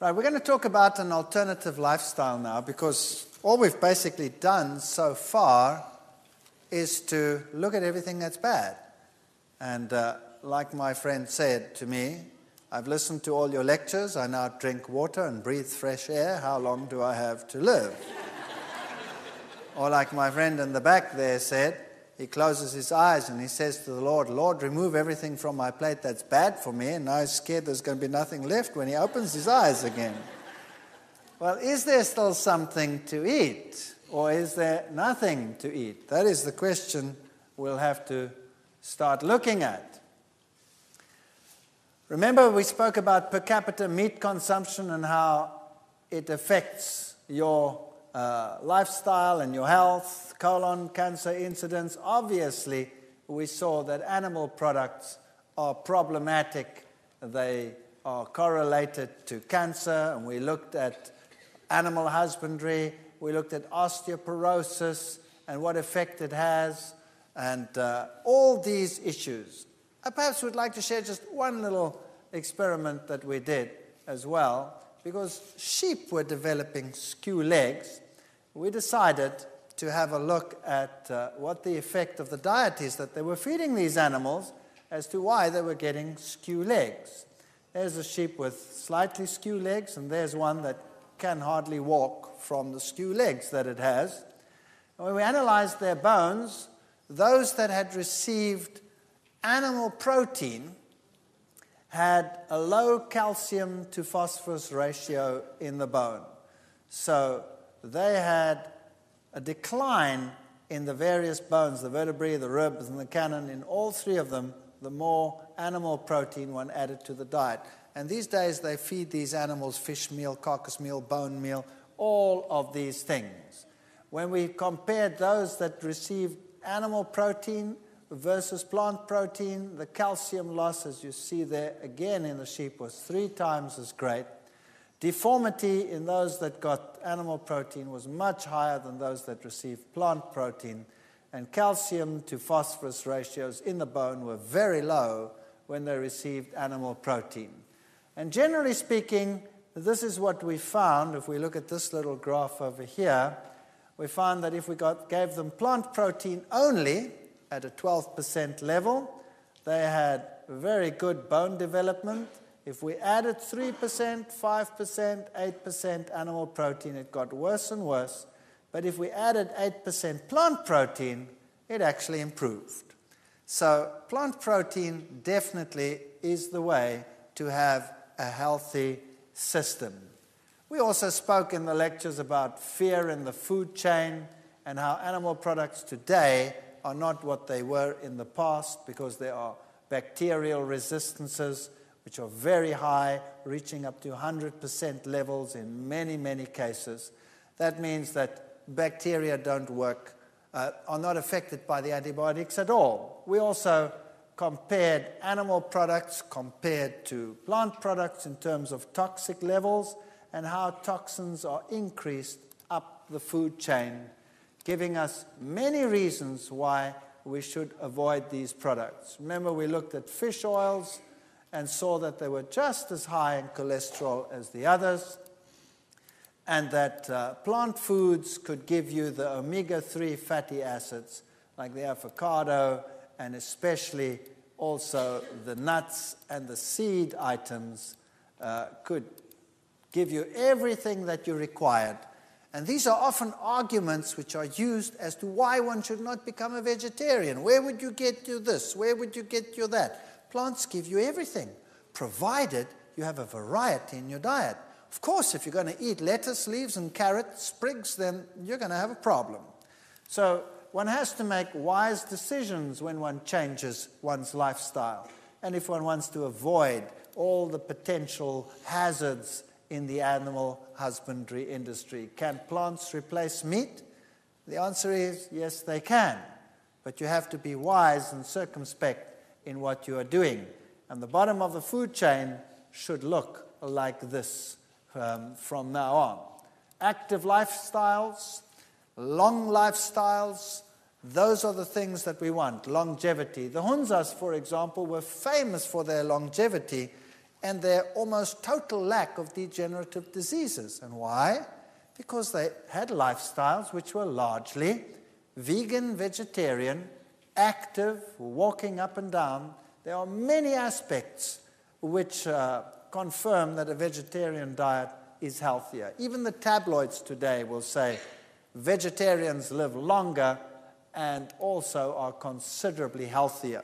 Right, we're going to talk about an alternative lifestyle now, because all we've basically done so far is to look at everything that's bad. And like my friend said to me, I've listened to all your lectures, I now drink water and breathe fresh air, how long do I have to live? Or like my friend in the back there said, he closes his eyes and he says to the Lord, Lord, remove everything from my plate that's bad for me, and now he's scared there's going to be nothing left when he opens his eyes again. Well, is there still something to eat, or is there nothing to eat? That is the question we'll have to start looking at. Remember, we spoke about per capita meat consumption and how it affects your lifestyle and your health, colon cancer incidence. Obviously, we saw that animal products are problematic. They are correlated to cancer, and we looked at animal husbandry, we looked at osteoporosis and what effect it has, and all these issues. I perhaps would like to share just one little experiment that we did as well. Because sheep were developing skew legs, we decided to have a look at what the effect of the diet is that they were feeding these animals as to why they were getting skew legs. There's a sheep with slightly skew legs, and there's one that can hardly walk from the skew legs that it has. And when we analyzed their bones, those that had received animal protein had a low calcium to phosphorus ratio in the bone. So they had a decline in the various bones, the vertebrae, the ribs, and the cannon. In all three of them, the more animal protein one added to the diet. And these days they feed these animals fish meal, carcass meal, bone meal, all of these things. When we compared those that received animal protein versus plant protein, the calcium loss, as you see there again in the sheep, was 3 times as great. Deformity in those that got animal protein was much higher than those that received plant protein. And calcium to phosphorus ratios in the bone were very low when they received animal protein. And generally speaking, this is what we found. If we look at this little graph over here, we found that if we gave them plant protein only, at a 12% level, they had very good bone development. If we added 3%, 5%, 8% animal protein, it got worse and worse. But if we added 8% plant protein, it actually improved. So plant protein definitely is the way to have a healthy system. We also spoke in the lectures about fear in the food chain and how animal products today are not what they were in the past, because there are bacterial resistances which are very high, reaching up to 100% levels in many, many cases. That means that bacteria don't work, are not affected by the antibiotics at all. We also compared animal products compared to plant products in terms of toxic levels and how toxins are increased up the food chain, giving us many reasons why we should avoid these products. Remember, we looked at fish oils and saw that they were just as high in cholesterol as the others, and that plant foods could give you the omega-3 fatty acids, like the avocado, and especially also the nuts and the seed items could give you everything that you required. And these are often arguments which are used as to why one should not become a vegetarian. Where would you get you this? Where would you get you that? Plants give you everything, provided you have a variety in your diet. Of course, if you're going to eat lettuce leaves and carrot sprigs, then you're going to have a problem. So one has to make wise decisions when one changes one's lifestyle. And if one wants to avoid all the potential hazards in the animal husbandry industry. Can plants replace meat? The answer is yes, they can. But you have to be wise and circumspect in what you are doing. And the bottom of the food chain should look like this from now on. Active lifestyles, long lifestyles, those are the things that we want. Longevity. The Hunzas, for example, were famous for their longevity and their almost total lack of degenerative diseases. And why? Because they had lifestyles which were largely vegan, vegetarian, active, walking up and down. There are many aspects which confirm that a vegetarian diet is healthier. Even the tabloids today will say vegetarians live longer and also are considerably healthier.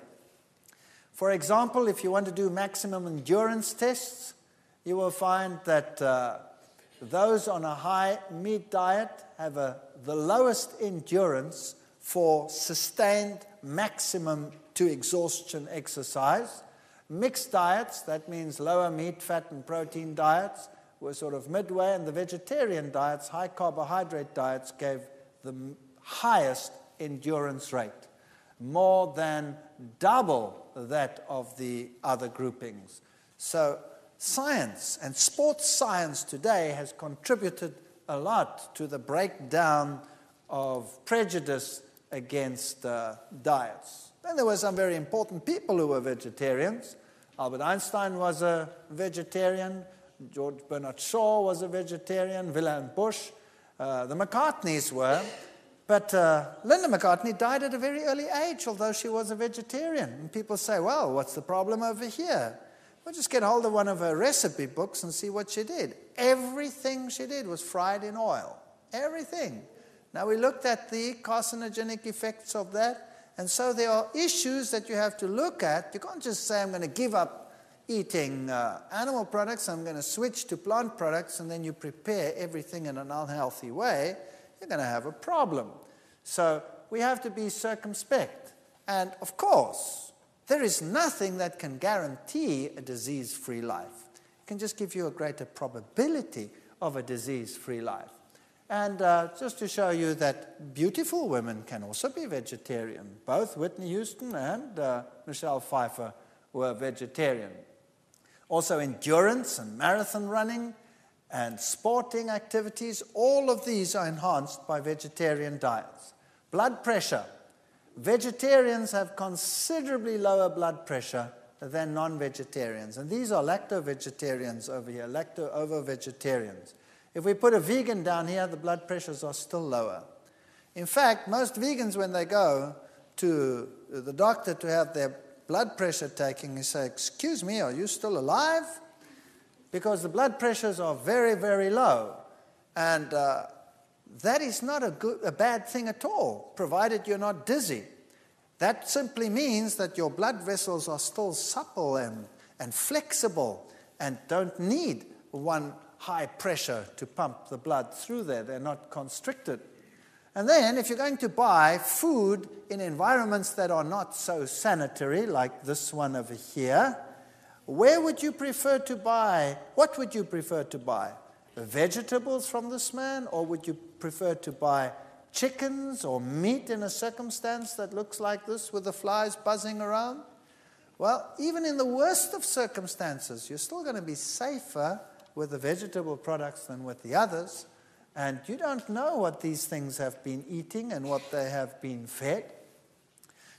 For example, if you want to do maximum endurance tests, you will find that those on a high meat diet have the lowest endurance for sustained maximum to exhaustion exercise. Mixed diets, that means lower meat, fat, and protein diets, were sort of midway, and the vegetarian diets, high carbohydrate diets, gave the highest endurance rate, more than double that of the other groupings. So science and sports science today has contributed a lot to the breakdown of prejudice against diets. Then there were some very important people who were vegetarians. Albert Einstein was a vegetarian. George Bernard Shaw was a vegetarian. Wilhelm Busch. The McCartneys were. But Linda McCartney died at a very early age, although she was a vegetarian. And people say, well, what's the problem over here? Well, just get hold of one of her recipe books and see what she did. Everything she did was fried in oil. Everything. Now, we looked at the carcinogenic effects of that. And so there are issues that you have to look at. You can't just say, I'm going to give up eating animal products, I'm going to switch to plant products, and then you prepare everything in an unhealthy way. You're going to have a problem. So we have to be circumspect. And of course, there is nothing that can guarantee a disease-free life. It can just give you a greater probability of a disease-free life. And just to show you that beautiful women can also be vegetarian. Both Whitney Houston and Michelle Pfeiffer were vegetarian. Also endurance and marathon running and sporting activities, all of these are enhanced by vegetarian diets. Blood pressure. Vegetarians have considerably lower blood pressure than non-vegetarians. And these are lacto-vegetarians over here, lacto-ovo-vegetarians. If we put a vegan down here, the blood pressures are still lower. In fact, most vegans, when they go to the doctor to have their blood pressure taken, they say, excuse me, are you still alive? Because the blood pressures are very, very low. And that is not a bad thing at all, provided you're not dizzy. That simply means that your blood vessels are still supple and flexible and don't need one high pressure to pump the blood through there. They're not constricted. And then if you're going to buy food in environments that are not so sanitary, like this one over here, where would you prefer to buy? What would you prefer to buy? Vegetables from this man, or would you prefer to buy chickens or meat in a circumstance that looks like this with the flies buzzing around? Well, even in the worst of circumstances, you're still going to be safer with the vegetable products than with the others. And you don't know what these things have been eating and what they have been fed.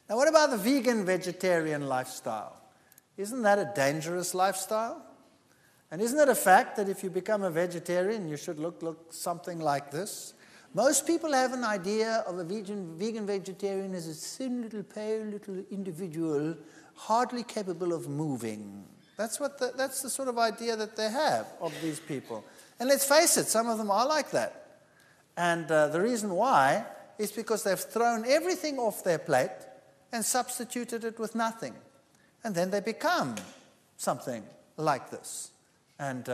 Now, what about the vegan-vegetarian lifestyle? Isn't that a dangerous lifestyle? And isn't it a fact that if you become a vegetarian, you should look something like this? Most people have an idea of a vegan-vegetarian as a thin, little, pale, little individual, hardly capable of moving. That's the sort of idea that they have of these people. And let's face it, some of them are like that. And the reason why is because they've thrown everything off their plate and substituted it with nothing. And then they become something like this. And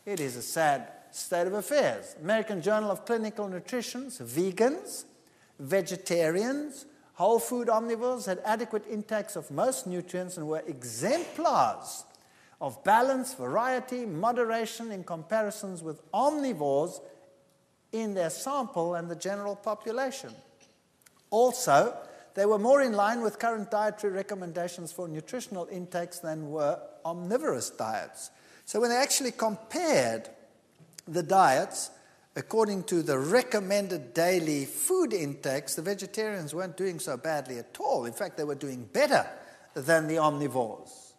it is a sad state of affairs. American Journal of Clinical Nutrition's vegans, vegetarians, whole food omnivores had adequate intakes of most nutrients and were exemplars of balance, variety, moderation in comparisons with omnivores in their sample and the general population. Also, they were more in line with current dietary recommendations for nutritional intakes than were omnivorous diets. So when they actually compared the diets according to the recommended daily food intakes, the vegetarians weren't doing so badly at all. In fact, they were doing better than the omnivores.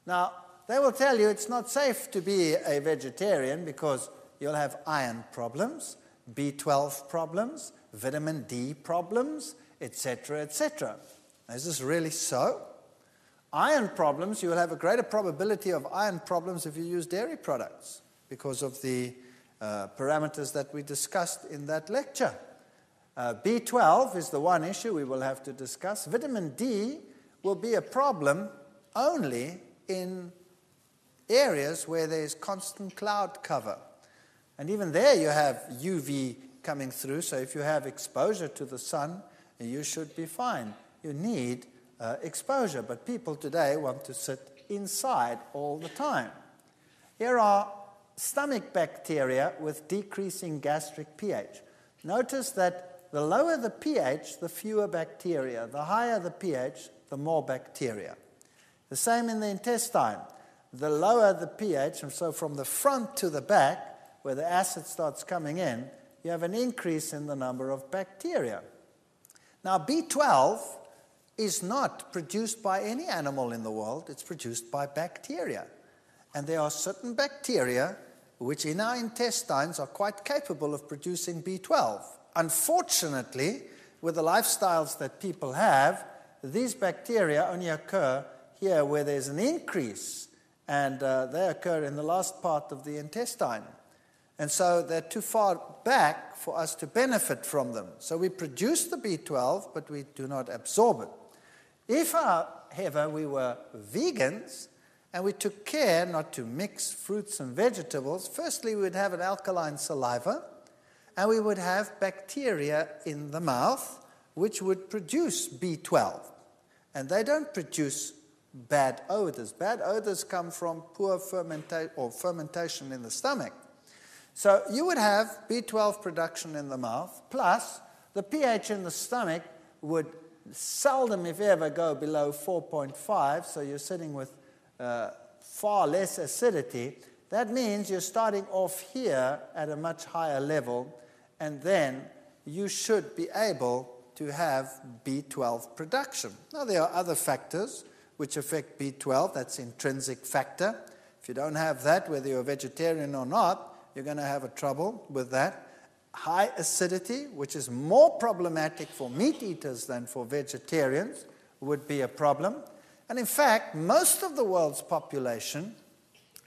Now, they will tell you it's not safe to be a vegetarian because you'll have iron problems, B12 problems, vitamin D problems, etc., etc. Is this really so? Iron problems, you will have a greater probability of iron problems if you use dairy products because of the parameters that we discussed in that lecture. B12 is the one issue we will have to discuss. Vitamin D will be a problem only in areas where there's constant cloud cover. And even there you have UV coming through, so if you have exposure to the sun, you should be fine. You need exposure, but people today want to sit inside all the time. Here are stomach bacteria with decreasing gastric pH. Notice that the lower the pH, the fewer bacteria. The higher the pH, the more bacteria. The same in the intestine. The lower the pH, and so from the front to the back, where the acid starts coming in, you have an increase in the number of bacteria. Now, B12 is not produced by any animal in the world. It's produced by bacteria. And there are certain bacteria which in our intestines are quite capable of producing B12. Unfortunately, with the lifestyles that people have, these bacteria only occur here where there's an increase, and they occur in the last part of the intestine. And so they're too far back for us to benefit from them. So we produce the B12, but we do not absorb it. If, however, we were vegans and we took care not to mix fruits and vegetables, firstly we would have an alkaline saliva, and we would have bacteria in the mouth which would produce B12. And they don't produce bad odors. Bad odors come from poor fermentation in the stomach. So you would have B12 production in the mouth, plus the pH in the stomach would seldom, if ever, go below 4.5, so you're sitting with far less acidity. That means you're starting off here at a much higher level, and then you should be able to have B12 production. Now, there are other factors which affect B12. That's intrinsic factor. If you don't have that, whether you're a vegetarian or not, you're going to have a trouble with that. High acidity, which is more problematic for meat eaters than for vegetarians, would be a problem. And in fact, most of the world's population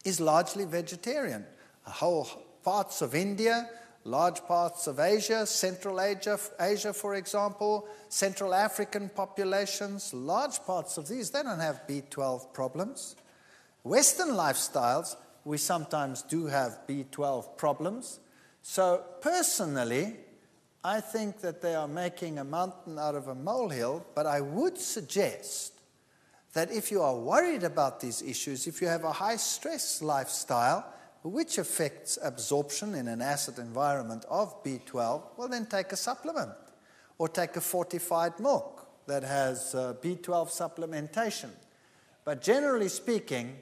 is largely vegetarian. Whole parts of India, large parts of Asia, Central Asia, for example, Central African populations, large parts of these, they don't have B12 problems. Western lifestyles, we sometimes do have B12 problems. So personally, I think that they are making a mountain out of a molehill, but I would suggest that if you are worried about these issues, if you have a high-stress lifestyle, which affects absorption in an acid environment of B12, well, then take a supplement or take a fortified milk that has B12 supplementation. But generally speaking,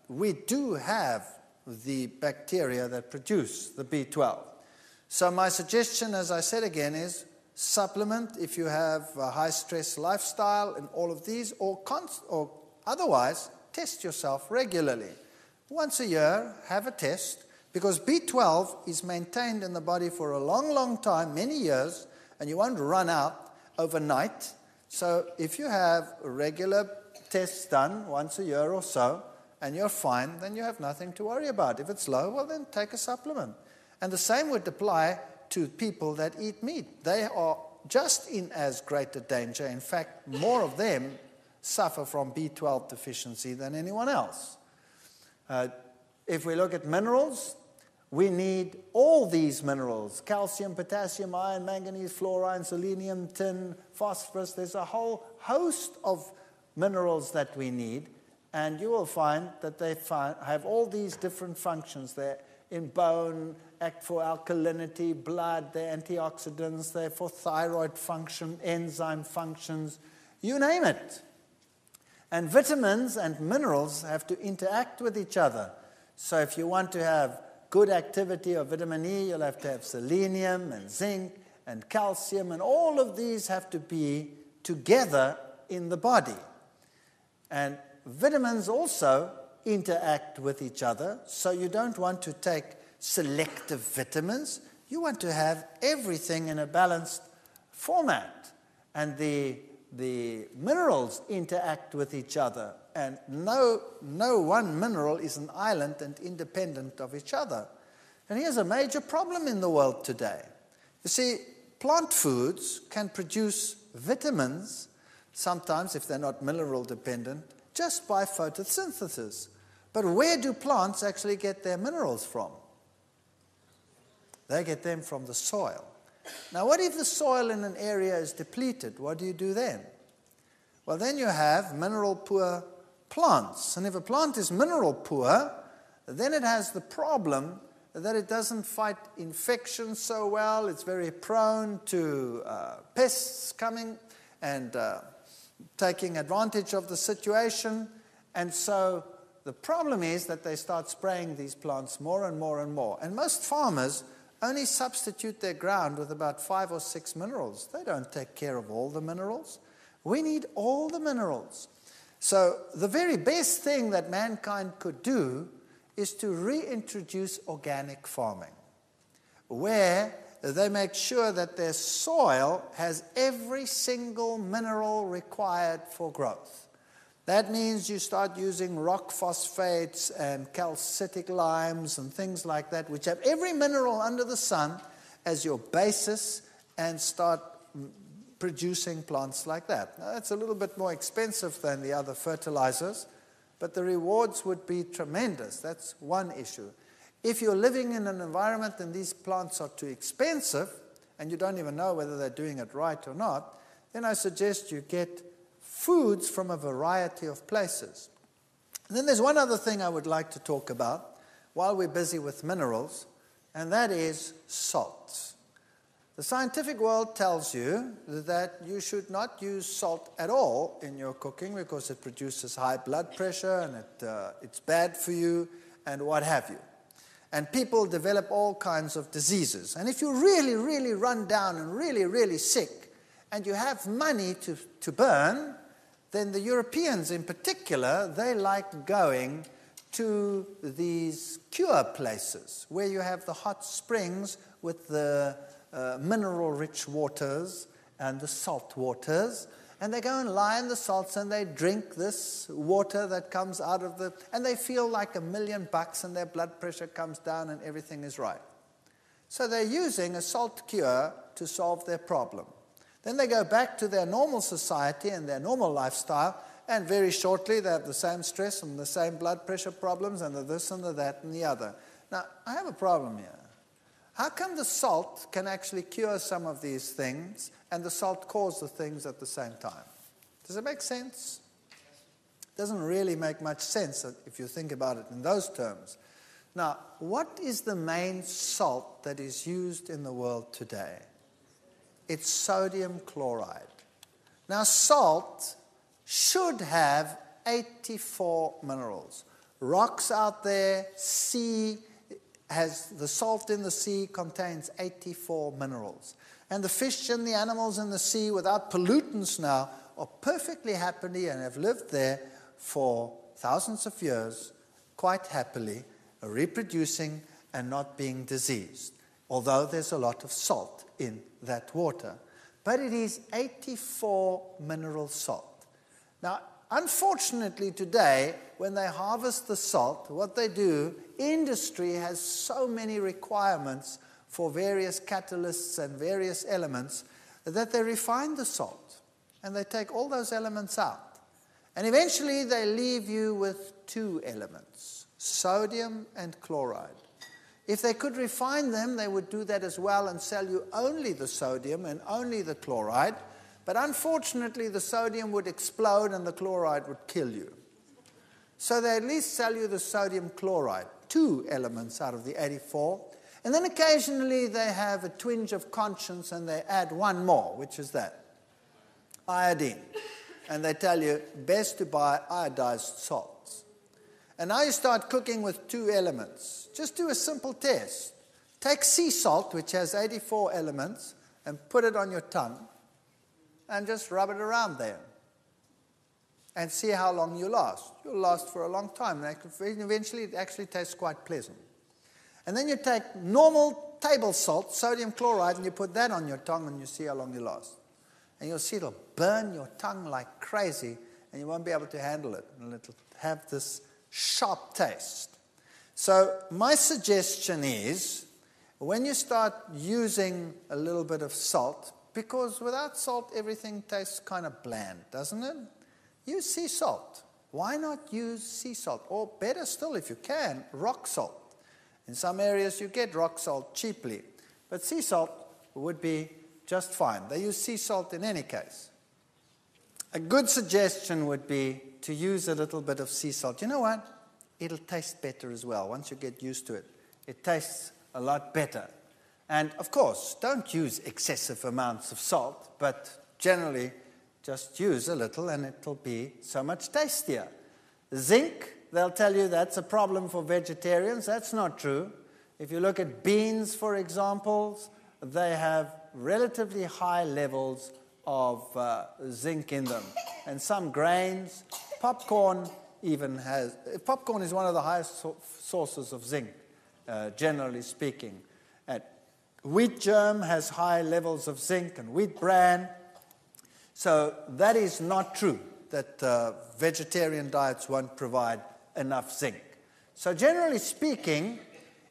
we do have the bacteria that produce the B12. So my suggestion, as I said again, is supplement if you have a high-stress lifestyle and all of these, or otherwise, test yourself regularly. Once a year, have a test, because B12 is maintained in the body for a long, long time, many years, and you won't run out overnight. So if you have regular tests done once a year or so, and you're fine, then you have nothing to worry about. If it's low, well, then take a supplement. And the same would apply to people that eat meat. They are just in as great a danger. In fact, more of them suffer from B12 deficiency than anyone else. If we look at minerals, we need all these minerals: calcium, potassium, iron, manganese, fluorine, selenium, tin, phosphorus. There's a whole host of minerals that we need, and you will find that they have all these different functions. They're in bone, act for alkalinity, blood, they're antioxidants, they're for thyroid function, enzyme functions, you name it. And vitamins and minerals have to interact with each other. So if you want to have good activity of vitamin E, you'll have to have selenium and zinc and calcium, and all of these have to be together in the body. And vitamins also interact with each other, so you don't want to take selective vitamins. You want to have everything in a balanced format. And the minerals interact with each other, and no one mineral is an island and independent of each other. And here's a major problem in the world today. You see, plant foods can produce vitamins, sometimes if they're not mineral dependent, just by photosynthesis. But where do plants actually get their minerals from? They get them from the soil. Now, what if the soil in an area is depleted? What do you do then? Well, then you have mineral-poor plants. And if a plant is mineral-poor, then it has the problem that it doesn't fight infection so well. It's very prone to pests coming and taking advantage of the situation. And so the problem is that they start spraying these plants more and more and more. And most farmers only substitute their ground with about 5 or 6 minerals. They don't take care of all the minerals. We need all the minerals. So the very best thing that mankind could do is to reintroduce organic farming, where they make sure that their soil has every single mineral required for growth. That means you start using rock phosphates and calcitic limes and things like that, which have every mineral under the sun as your basis, and start producing plants like that. Now, that's a little bit more expensive than the other fertilizers, but the rewards would be tremendous. That's one issue. If you're living in an environment and these plants are too expensive, and you don't even know whether they're doing it right or not, then I suggest you get foods from a variety of places. And then there's one other thing I would like to talk about while we're busy with minerals, and that is salt. The scientific world tells you that you should not use salt at all in your cooking because it produces high blood pressure and it's bad for you and what have you. And people develop all kinds of diseases. And if you're really, really run down and really, really sick and you have money to burn, then the Europeans in particular, they like going to these cure places where you have the hot springs with the mineral-rich waters and the salt waters, and they go and lie in the salts and they drink this water that comes out of and they feel like $1,000,000 and their blood pressure comes down and everything is right. So they're using a salt cure to solve their problem. Then they go back to their normal society and their normal lifestyle, and very shortly they have the same stress and the same blood pressure problems and the this and the that and the other. Now, I have a problem here. How come the salt can actually cure some of these things and the salt cause the things at the same time? Does it make sense? It doesn't really make much sense if you think about it in those terms. Now, what is the main salt that is used in the world today? It's sodium chloride. Now, salt should have 84 minerals. Rocks out there, the salt in the sea contains 84 minerals. And the fish and the animals in the sea without pollutants now are perfectly happy and have lived there for thousands of years, quite happily, reproducing and not being diseased, although there's a lot of salt in that water. But it is 84 mineral salt. Now, unfortunately today, when they harvest the salt, what they do, industry has so many requirements for various catalysts and various elements that they refine the salt and they take all those elements out. And eventually they leave you with 2 elements, sodium and chloride. If they could refine them, they would do that as well and sell you only the sodium and only the chloride. But unfortunately, the sodium would explode and the chloride would kill you. So they at least sell you the sodium chloride, 2 elements out of the 84. And then occasionally they have a twinge of conscience and they add 1 more, which is that, iodine. And they tell you, best to buy iodized salts. And now you start cooking with 2 elements. Just do a simple test. Take sea salt, which has 84 elements, and put it on your tongue, and just rub it around there. and see how long you last. You'll last for a long time. And eventually, it actually tastes quite pleasant. And then you take normal table salt, sodium chloride, and you put that on your tongue, and you see how long you last. And you'll see it'll burn your tongue like crazy, and you won't be able to handle it. And it'll have this sharp taste. So my suggestion is, when you start using a little bit of salt, because without salt, everything tastes kind of bland, doesn't it? Use sea salt. Why not use sea salt? Or better still, if you can, rock salt. In some areas, you get rock salt cheaply. But sea salt would be just fine. They use sea salt in any case. A good suggestion would be to use a little bit of sea salt. You know what? It'll taste better as well. Once you get used to it, it tastes a lot better. And of course, don't use excessive amounts of salt, but generally just use a little and it'll be so much tastier. Zinc, they'll tell you that's a problem for vegetarians. That's not true. If you look at beans, for example, they have relatively high levels of zinc in them. And some grains, popcorn popcorn is one of the highest sources of zinc, generally speaking. And wheat germ has high levels of zinc, and wheat bran. So that is not true, that vegetarian diets won't provide enough zinc. So generally speaking,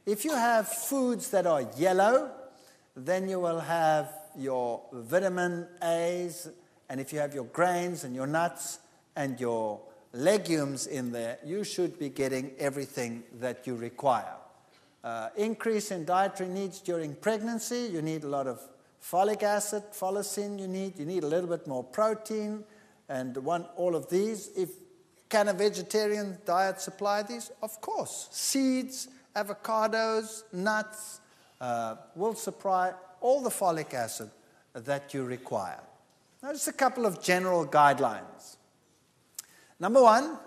if you have foods that are yellow, then you will have your vitamin A's, and if you have your grains and your nuts and your legumes in there, you should be getting everything that you require. Increase in dietary needs during pregnancy, you need a lot of folic acid, folacin you need a little bit more protein, and all of these. Can a vegetarian diet supply these? Of course. Seeds, avocados, nuts will supply all the folic acid that you require. Now, just a couple of general guidelines. Number one,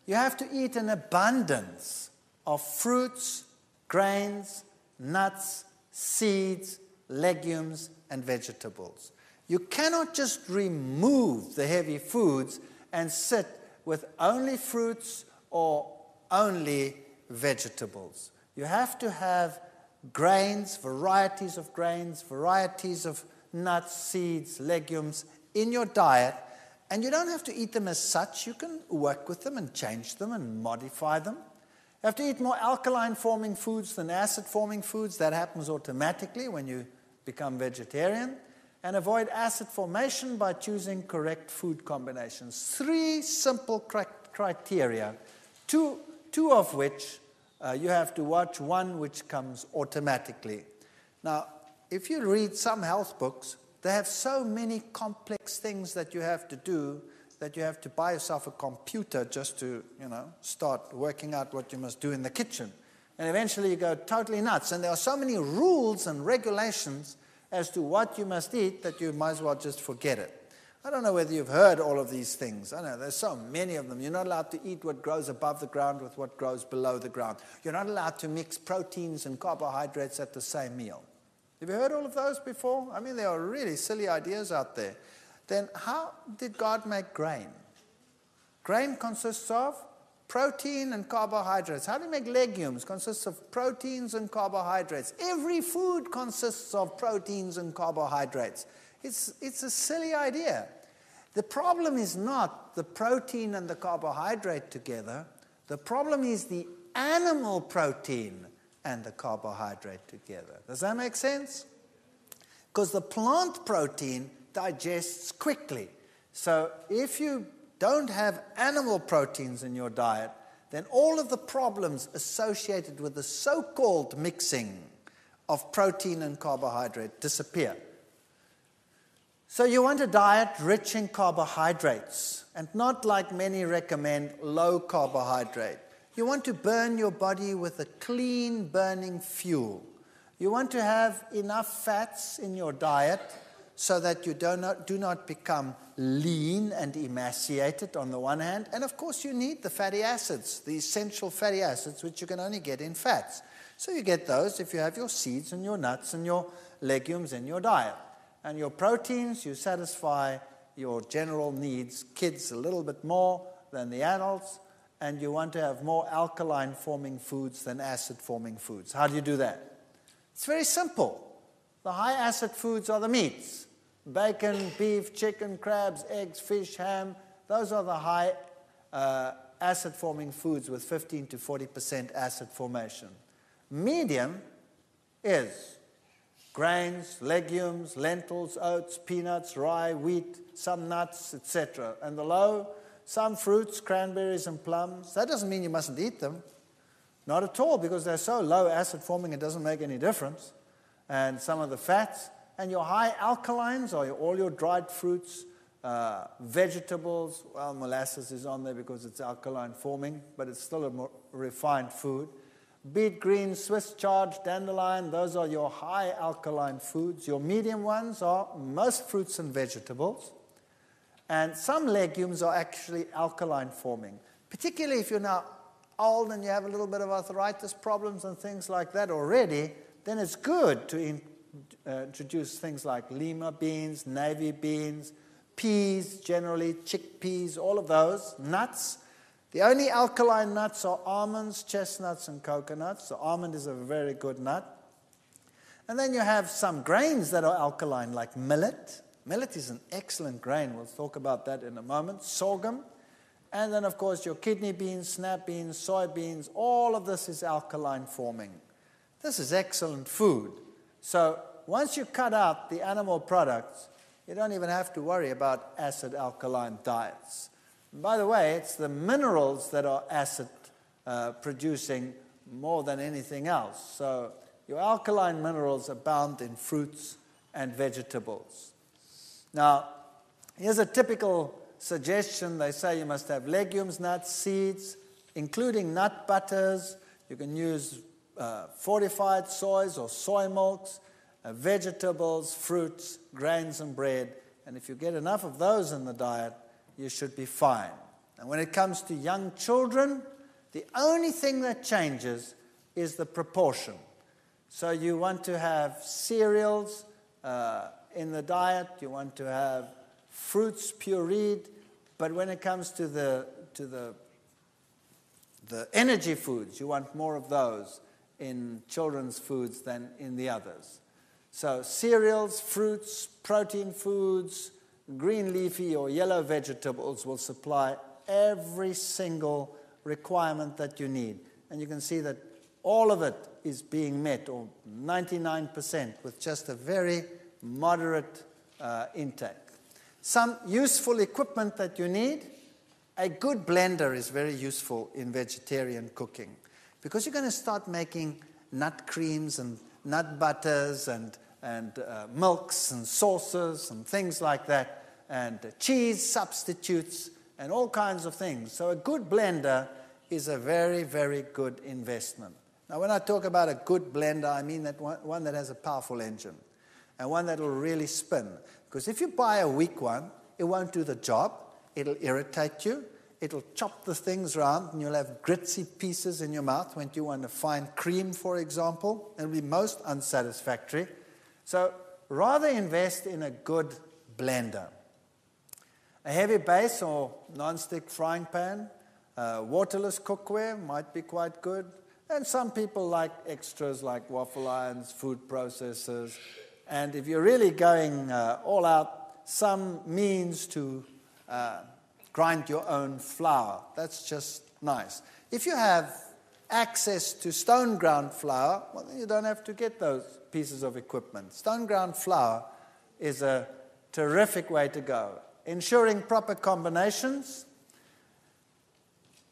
you have to eat an abundance of fruits, grains, nuts, seeds, legumes, and vegetables. You cannot just remove the heavy foods and sit with only fruits or only vegetables. You have to have grains, varieties of nuts, seeds, legumes in your diet, and you don't have to eat them as such. You can work with them and change them and modify them. You have to eat more alkaline-forming foods than acid-forming foods. That happens automatically when you become vegetarian. And avoid acid formation by choosing correct food combinations. 3 simple criteria, two of which you have to watch, one which comes automatically. Now, if you read some health books, they have so many complex things that you have to do that you have to buy yourself a computer just to, start working out what you must do in the kitchen. And eventually you go totally nuts. And there are so many rules and regulations as to what you must eat that you might as well just forget it. I don't know whether you've heard all of these things. I know there's so many of them. You're not allowed to eat what grows above the ground with what grows below the ground. You're not allowed to mix proteins and carbohydrates at the same meal. Have you heard all of those before? I mean, there are really silly ideas out there. Then how did God make grain? Grain consists of protein and carbohydrates. How do you make legumes? Consists of proteins and carbohydrates. Every food consists of proteins and carbohydrates. It's a silly idea. The problem is not the protein and the carbohydrate together. The problem is the animal protein and the carbohydrate together. Does that make sense? Because the plant protein digests quickly. So if you don't have animal proteins in your diet, then all of the problems associated with the so-called mixing of protein and carbohydrate disappear. So you want a diet rich in carbohydrates, and not like many recommend, low carbohydrate. You want to burn your body with a clean burning fuel. You want to have enough fats in your diet so that you do not become lean and emaciated on the one hand. And of course you need the fatty acids, the essential fatty acids, which you can only get in fats. So you get those if you have your seeds and your nuts and your legumes in your diet. And your proteins, you satisfy your general needs, kids a little bit more than the adults, and you want to have more alkaline-forming foods than acid-forming foods. How do you do that? It's very simple. The high-acid foods are the meats. Bacon, beef, chicken, crabs, eggs, fish, ham. Those are the high acid-forming foods with 15 to 40% acid formation. Medium is grains, legumes, lentils, oats, peanuts, rye, wheat, some nuts, etc. And the low, some fruits, cranberries and plums. That doesn't mean you mustn't eat them. Not at all, because they're so low acid forming it doesn't make any difference. And some of the fats. And your high alkalines are all your dried fruits, vegetables. Well, molasses is on there because it's alkaline forming, but it's still a more refined food. Beet greens, Swiss chard, dandelion, those are your high alkaline foods. Your medium ones are most fruits and vegetables. And some legumes are actually alkaline forming, particularly if you're now old and you have a little bit of arthritis problems and things like that already, then it's good to introduce things like lima beans, navy beans, peas, generally chickpeas, all of those, nuts. The only alkaline nuts are almonds, chestnuts, and coconuts. The almond is a very good nut. And then you have some grains that are alkaline, like millet. Millet is an excellent grain. We'll talk about that in a moment. Sorghum. And then, of course, your kidney beans, snap beans, soybeans. All of this is alkaline forming. This is excellent food. So once you cut out the animal products, you don't even have to worry about acid-alkaline diets. And by the way, it's the minerals that are acid producing more than anything else. So your alkaline minerals abound in fruits and vegetables. Now, here's a typical suggestion. They say you must have legumes, nuts, seeds, including nut butters. You can use fortified soys or soy milks, vegetables, fruits, grains, and bread. And if you get enough of those in the diet, you should be fine. And when it comes to young children, the only thing that changes is the proportion. So you want to have cereals in the diet, you want to have fruits pureed, but when it comes to the energy foods, you want more of those in children's foods than in the others. So cereals, fruits, protein foods, green leafy or yellow vegetables will supply every single requirement that you need. And you can see that all of it is being met, or 99%, with just a very moderate intake. Some useful equipment that you need. A good blender is very useful in vegetarian cooking, because you're going to start making nut creams and nut butters and milks and sauces and things like that, and cheese substitutes and all kinds of things. So a good blender is a very, very good investment. Now, when I talk about a good blender, I mean that one that has a powerful engine and one that will really spin. Because if you buy a weak one, it won't do the job. It'll irritate you. It'll chop the things around, and you'll have gritty pieces in your mouth when you want to find cream, for example. It'll be most unsatisfactory. So rather invest in a good blender. A heavy base or non-stick frying pan, waterless cookware might be quite good. And some people like extras like waffle irons, food processors. And if you're really going all out, some means to grind your own flour. That's just nice. If you have access to stone ground flour, well, then you don't have to get those pieces of equipment. Stone ground flour is a terrific way to go. Ensuring proper combinations.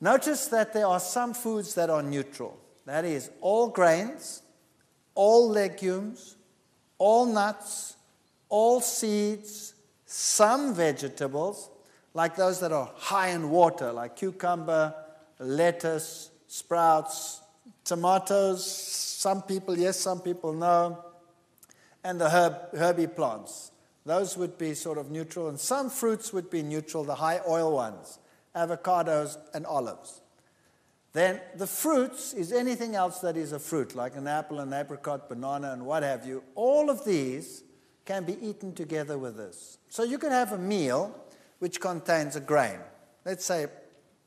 Notice that there are some foods that are neutral. That is, all grains, all legumes, all nuts, all seeds, some vegetables, like those that are high in water, like cucumber, lettuce, sprouts, tomatoes, some people yes, some people no, and the herby plants. Those would be sort of neutral, and some fruits would be neutral, the high oil ones, avocados and olives. Then the fruits is anything else that is a fruit, like an apple, an apricot, banana, and what have you. All of these can be eaten together with this. So you could have a meal which contains a grain. Let's say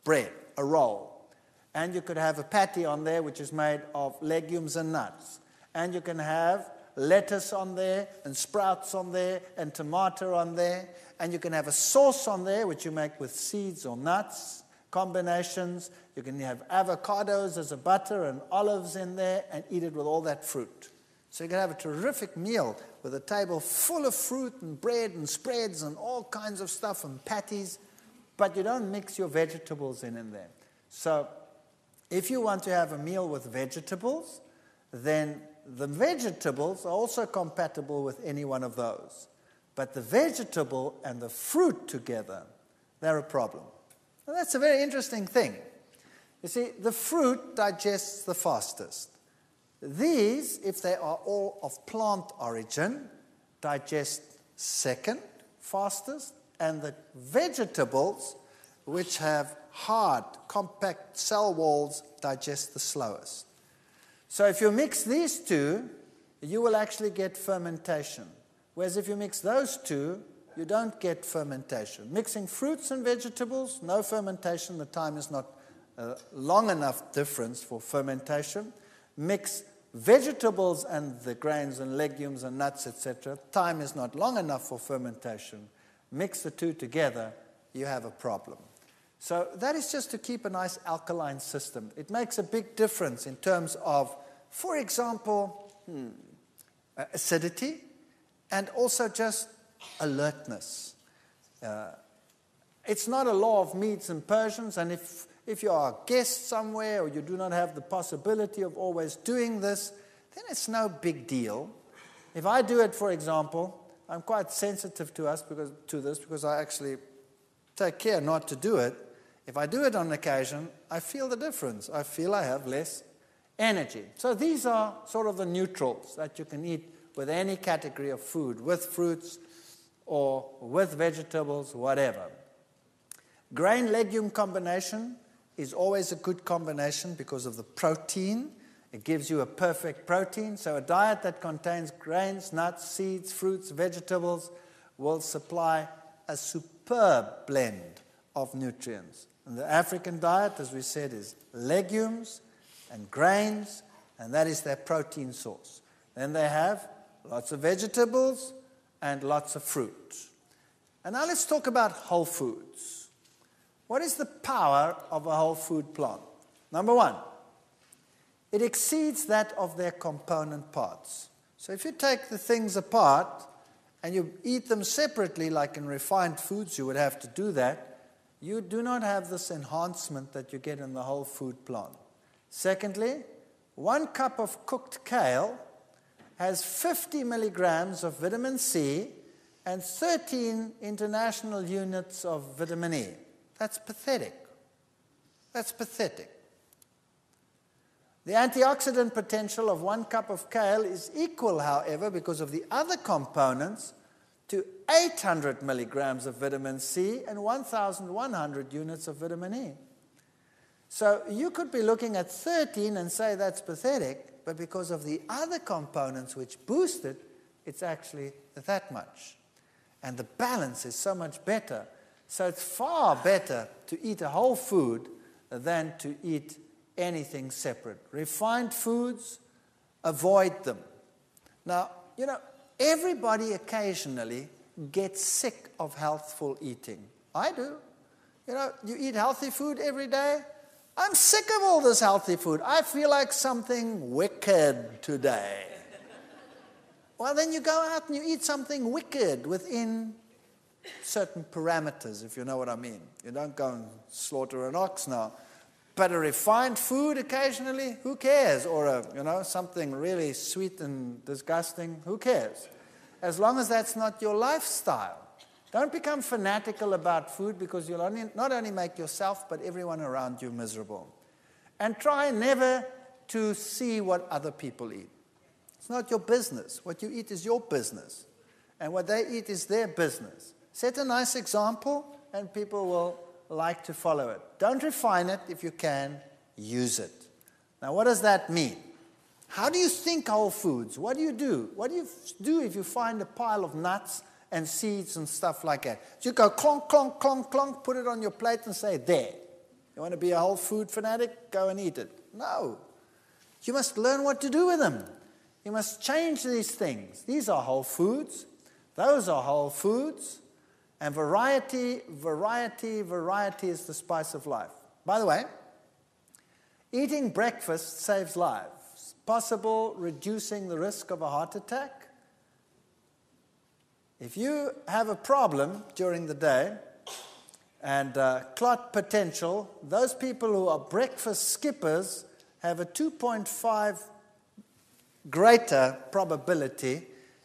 bread, a roll. And you could have a patty on there which is made of legumes and nuts. And you can have lettuce on there, and sprouts on there, and tomato on there. And you can have a sauce on there which you make with seeds or nuts, combinations. You can have avocados as a butter and olives in there and eat it with all that fruit. So you can have a terrific meal with a table full of fruit and bread and spreads and all kinds of stuff and patties, but you don't mix your vegetables in there. So if you want to have a meal with vegetables, then the vegetables are also compatible with any one of those. But the vegetable and the fruit together, they're a problem. Now, that's a very interesting thing. You see, the fruit digests the fastest. These, if they are all of plant origin, digest second fastest, and the vegetables, which have hard, compact cell walls, digest the slowest. So if you mix these two, you will actually get fermentation. Whereas if you mix those two, you don't get fermentation. Mixing fruits and vegetables, no fermentation. The time is not long enough difference for fermentation. Mix vegetables and the grains and legumes and nuts, etc. Time is not long enough for fermentation. Mix the two together, you have a problem. So that is just to keep a nice alkaline system. It makes a big difference in terms of, for example, acidity and also just alertness. It's not a law of Medes and Persians, and if you are a guest somewhere or you do not have the possibility of always doing this, then it's no big deal. If I do it, for example, I'm quite sensitive to this because I actually take care not to do it. If I do it on occasion, I feel the difference. I feel I have less energy. So these are sort of the neutrals that you can eat with any category of food, with fruits or with vegetables, whatever. Grain-legume combination is always a good combination because of the protein. It gives you a perfect protein. So a diet that contains grains, nuts, seeds, fruits, vegetables will supply a superb blend of nutrients. And the African diet, as we said, is legumes and grains, and that is their protein source. Then they have lots of vegetables and lots of fruit. And now let's talk about whole foods. What is the power of a whole food plant? Number one, it exceeds that of their component parts. So if you take the things apart and you eat them separately, like in refined foods, you would have to do that, you do not have this enhancement that you get in the whole food plant. Secondly, 1 cup of cooked kale has 50 milligrams of vitamin C and 13 international units of vitamin E. That's pathetic. That's pathetic. The antioxidant potential of 1 cup of kale is equal, however, because of the other components, to 800 milligrams of vitamin C and 1,100 units of vitamin E. So you could be looking at 13 and say that's pathetic, but because of the other components which boost it, it's actually that much. And the balance is so much better. So it's far better to eat a whole food than to eat anything separate. Refined foods, avoid them. Now, everybody occasionally gets sick of healthful eating. I do. You eat healthy food every day. I'm sick of all this healthy food. I feel like something wicked today. Well, then you go out and you eat something wicked within certain parameters, if you know what I mean. You don't go and slaughter an ox now. But a refined food occasionally, who cares? Or something really sweet and disgusting, who cares? As long as that's not your lifestyle. Don't become fanatical about food because you'll not only make yourself but everyone around you miserable. And try never to see what other people eat. It's not your business. What you eat is your business. And what they eat is their business. Set a nice example and people will like to follow it. Don't refine it. If you can, use it. Now, what does that mean? How do you think whole foods? What do you do? What do you do if you find a pile of nuts and seeds and stuff like that? You go clonk, clonk, clonk, clonk, put it on your plate and say, there. You want to be a whole food fanatic? Go and eat it. No. You must learn what to do with them. You must change these things. These are whole foods. Those are whole foods. And variety, variety, variety is the spice of life. By the way, eating breakfast saves lives. Possible reducing the risk of a heart attack. If you have a problem during the day and clot potential, those people who are breakfast skippers have a 2.5 greater probability,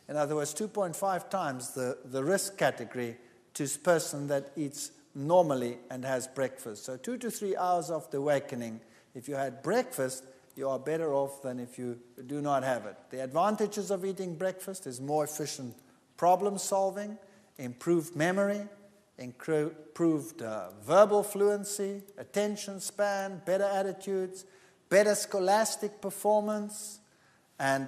in other words, 2.5 times the risk category to a person that eats normally and has breakfast. So 2 to 3 hours after awakening, if you had breakfast, you are better off than if you do not have it. The advantages of eating breakfast is more efficient problem solving, improved memory, improved verbal fluency, attention span, better attitudes, better scholastic performance, and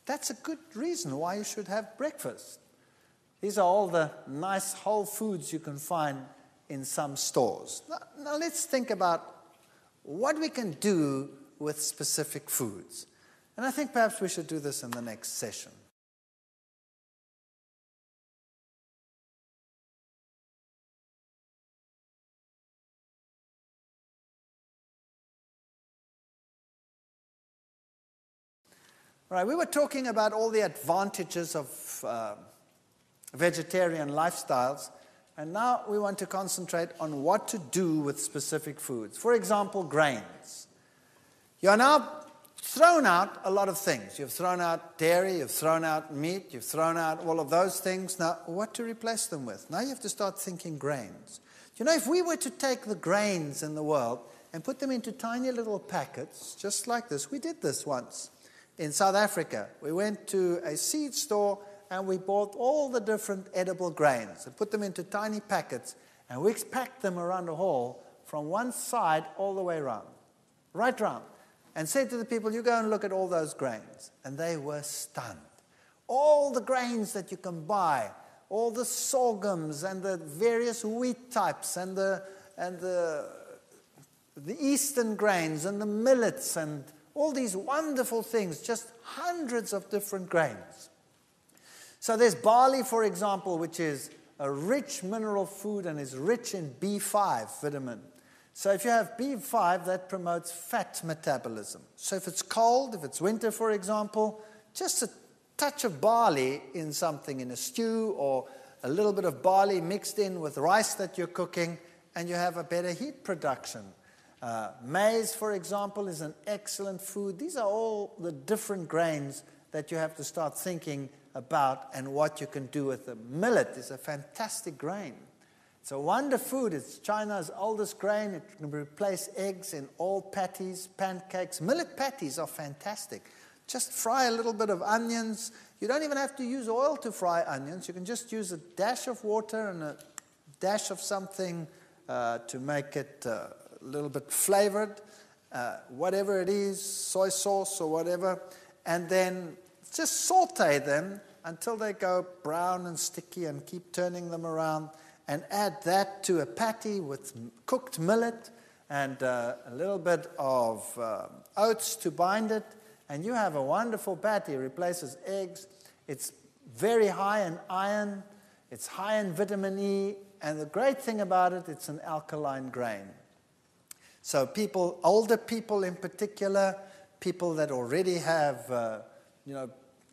that's a good reason why you should have breakfast. These are all the nice whole foods you can find in some stores. Now let's think about what we can do with specific foods. And I think perhaps we should do this in the next session. All right, we were talking about all the advantages of vegetarian lifestyles, and now we want to concentrate on what to do with specific foods. For example, grains. You are now thrown out a lot of things. You've thrown out dairy, you've thrown out meat, you've thrown out all of those things. Now, what to replace them with? Now you have to start thinking grains. You know, if we were to take the grains in the world and put them into tiny little packets, just like this, we did this once in South Africa. We went to a seed store and we bought all the different edible grains and put them into tiny packets, and we packed them around the hall from one side all the way around, right round, and said to the people, you go and look at all those grains. And they were stunned. All the grains that you can buy, all the sorghums and the various wheat types and the eastern grains and the millets and all these wonderful things, just hundreds of different grains. So there's barley, for example, which is a rich mineral food and is rich in B5 vitamin. So if you have B5, that promotes fat metabolism. So if it's cold, if it's winter, for example, just a touch of barley in something, in a stew, or a little bit of barley mixed in with rice that you're cooking, and you have a better heat production. Maize, for example, is an excellent food. These are all the different grains that you have to start thinking about and what you can do with them. Millet is a fantastic grain. It's a wonder food. It's China's oldest grain. It can replace eggs in all patties, pancakes. Millet patties are fantastic. Just fry a little bit of onions. You don't even have to use oil to fry onions. You can just use a dash of water and a dash of something to make it a little bit flavored, whatever it is, soy sauce or whatever, and then just saute them until they go brown and sticky, and keep turning them around, and add that to a patty with cooked millet and a little bit of oats to bind it, and you have a wonderful patty. It replaces eggs. It's very high in iron. It's high in vitamin E, and the great thing about it, it's an alkaline grain. So people, older people in particular, people that already have,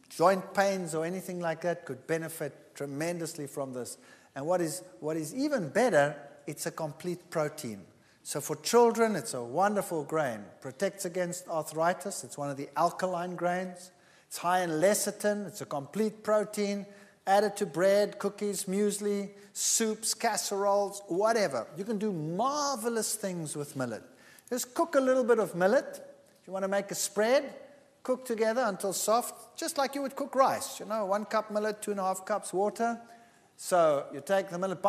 joint pains or anything like that, could benefit tremendously from this. And what is even better, it's a complete protein. So for children, it's a wonderful grain. Protects against arthritis. It's one of the alkaline grains. It's high in lecithin. It's a complete protein. Added to bread, cookies, muesli, soups, casseroles, whatever. You can do marvelous things with millet. Just cook a little bit of millet. If you want to make a spread, cook together until soft, just like you would cook rice. 1 cup millet, 2.5 cups water. So you take the millet,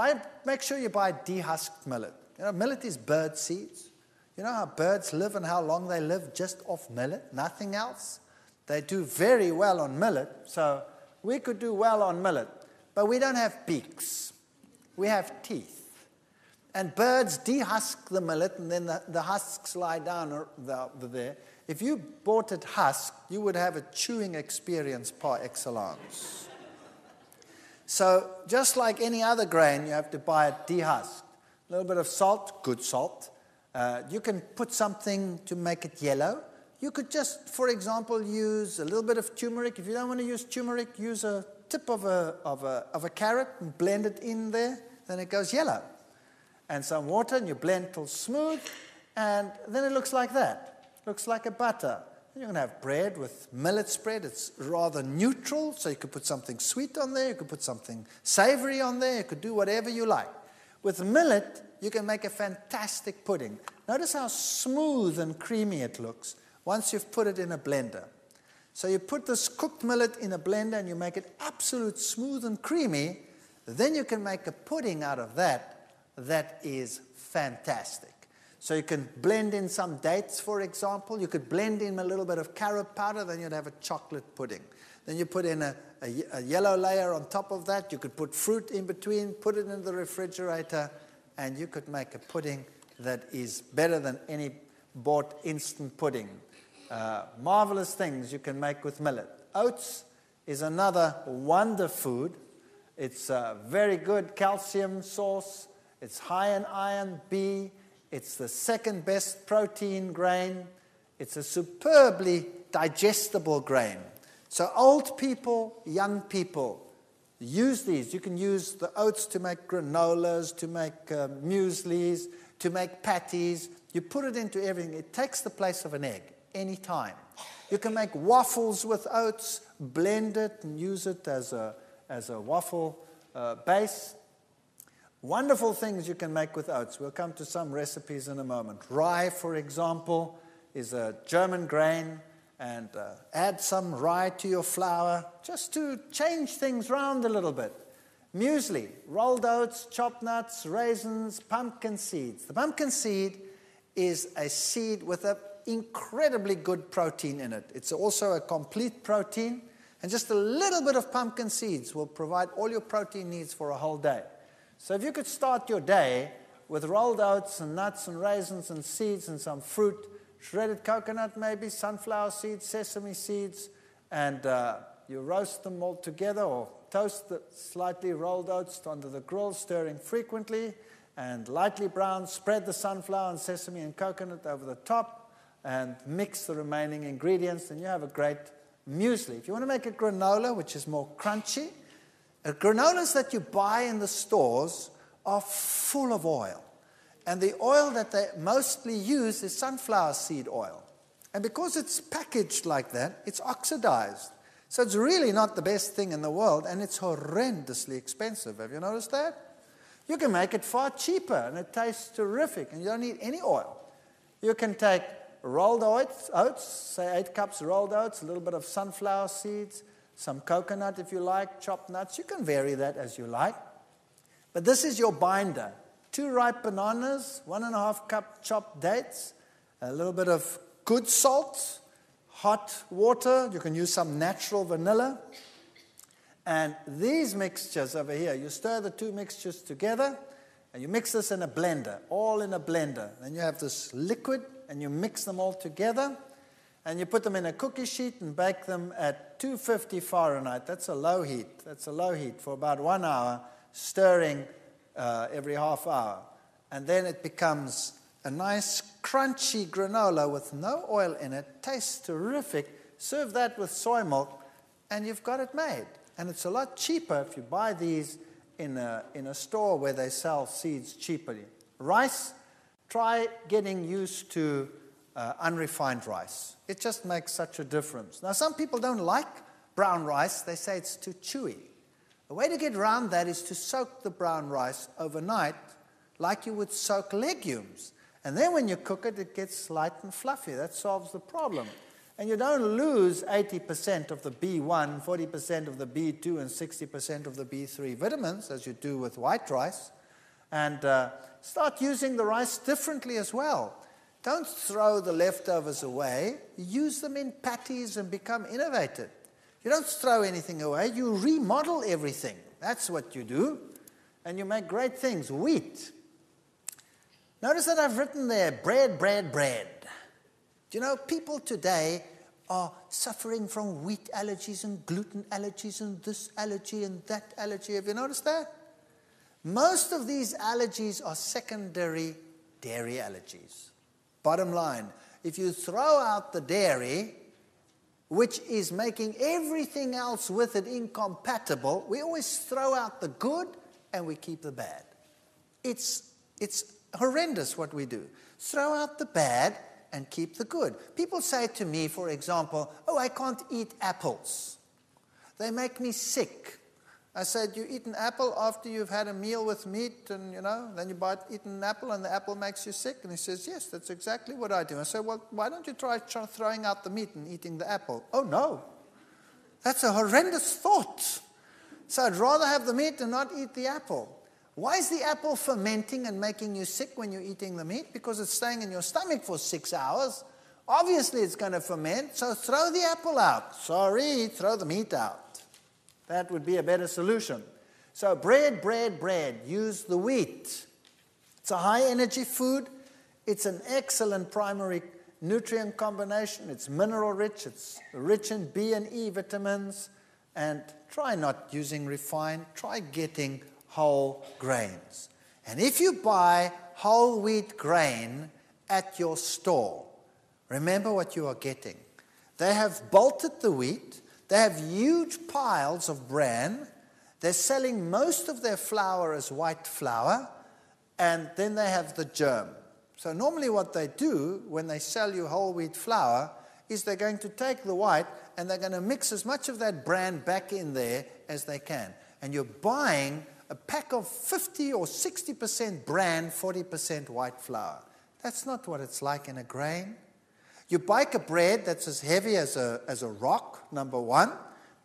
make sure you buy dehusked millet. Millet is bird seeds. You know how birds live and how long they live just off millet, nothing else? They do very well on millet, so we could do well on millet. But we don't have beaks. We have teeth. And birds dehusk the millet, and then the husks lie down over there. If you bought it husked, you would have a chewing experience par excellence. So just like any other grain, you have to buy it dehusked. A little bit of salt, good salt. You can put something to make it yellow. You could just, for example, use a little bit of turmeric. If you don't want to use turmeric, use a tip of a carrot and blend it in there, then it goes yellow. And some water, and you blend till smooth, and then it looks like that. Looks like a butter. You can have bread with millet spread. It's rather neutral, so you could put something sweet on there, you could put something savory on there, you could do whatever you like. With millet, you can make a fantastic pudding. Notice how smooth and creamy it looks once you've put it in a blender. So you put this cooked millet in a blender and you make it absolute smooth and creamy, then you can make a pudding out of that that is fantastic. So you can blend in some dates, for example. You could blend in a little bit of carob powder, then you'd have a chocolate pudding. Then you put in a yellow layer on top of that. You could put fruit in between, put it in the refrigerator, and you could make a pudding that is better than any bought instant pudding. Marvelous things you can make with millet. Oats is another wonder food. It's a very good calcium source. It's high in iron B. It's the second best protein grain. It's a superbly digestible grain. So old people, young people, use these. You can use the oats to make granolas, to make mueslis, to make patties. You put it into everything. It takes the place of an egg anytime. You can make waffles with oats, blend it and use it as a waffle base. Wonderful things you can make with oats. We'll come to some recipes in a moment. Rye, for example, is a German grain, and add some rye to your flour just to change things around a little bit. Muesli, rolled oats, chopped nuts, raisins, pumpkin seeds. The pumpkin seed is a seed with an incredibly good protein in it. It's also a complete protein, and just a little bit of pumpkin seeds will provide all your protein needs for a whole day. So if you could start your day with rolled oats and nuts and raisins and seeds and some fruit, shredded coconut maybe, sunflower seeds, sesame seeds, and you roast them all together or toast the slightly rolled oats under the grill, stirring frequently, and lightly brown, spread the sunflower and sesame and coconut over the top, and mix the remaining ingredients, and you have a great muesli. If you want to make a granola, which is more crunchy, granolas that you buy in the stores are full of oil. And the oil that they mostly use is sunflower seed oil. And because it's packaged like that, it's oxidized. So it's really not the best thing in the world, and it's horrendously expensive. Have you noticed that? You can make it far cheaper, and it tastes terrific, and you don't need any oil. You can take rolled oats, say 8 cups rolled oats, a little bit of sunflower seeds, some coconut if you like, chopped nuts. You can vary that as you like. But this is your binder. 2 ripe bananas, 1.5 cup chopped dates, a little bit of good salt, hot water. You can use some natural vanilla. And these mixtures over here, you stir the 2 mixtures together, and you mix this in a blender, all in a blender. Then you have this liquid, and you mix them all together. And you put them in a cookie sheet and bake them at 250 Fahrenheit. That's a low heat. That's a low heat for about 1 hour, stirring every half hour. And then it becomes a nice crunchy granola with no oil in it. Tastes terrific. Serve that with soy milk, and you've got it made. And it's a lot cheaper if you buy these in a store where they sell seeds cheaply. Rice, try getting used to unrefined rice. It just makes such a difference. Now, some people don't like brown rice. They say it's too chewy. The way to get around that is to soak the brown rice overnight like you would soak legumes. And then when you cook it, it gets light and fluffy. That solves the problem. And you don't lose 80% of the B1, 40% of the B2, and 60% of the B3 vitamins, as you do with white rice. And start using the rice differently as well. Don't throw the leftovers away. Use them in patties and become innovative. You don't throw anything away. You remodel everything. That's what you do. And you make great things. Wheat. Notice that I've written there, bread, bread, bread. Do you know, people today are suffering from wheat allergies and gluten allergies and this allergy and that allergy. Have you noticed that? Most of these allergies are secondary dairy allergies. Bottom line, if you throw out the dairy, which is making everything else with it incompatible, we always throw out the good and we keep the bad. It's horrendous what we do. Throw out the bad and keep the good. People say to me, for example, oh, I can't eat apples. They make me sick. I said, you eat an apple after you've had a meal with meat and, then you eat an apple and the apple makes you sick? And he says, yes, that's exactly what I do. I said, well, why don't you try throwing out the meat and eating the apple? Oh, no. That's a horrendous thought. So I'd rather have the meat and not eat the apple. Why is the apple fermenting and making you sick when you're eating the meat? Because it's staying in your stomach for 6 hours. Obviously, it's going to ferment, so throw the apple out. Sorry, throw the meat out. That would be a better solution. So bread, bread, bread. Use the wheat. It's a high-energy food. It's an excellent primary nutrient combination. It's mineral-rich. It's rich in B and E vitamins. And try not using refined. Try getting whole grains. And if you buy whole wheat grain at your store, remember what you are getting. They have bolted the wheat. They have huge piles of bran. They're selling most of their flour as white flour, and then they have the germ. So normally what they do when they sell you whole wheat flour is they're going to take the white and they're going to mix as much of that bran back in there as they can. And you're buying a pack of 50 or 60% bran, 40% white flour. That's not what it's like in a grain. You bake a bread that's as heavy as a rock, number one.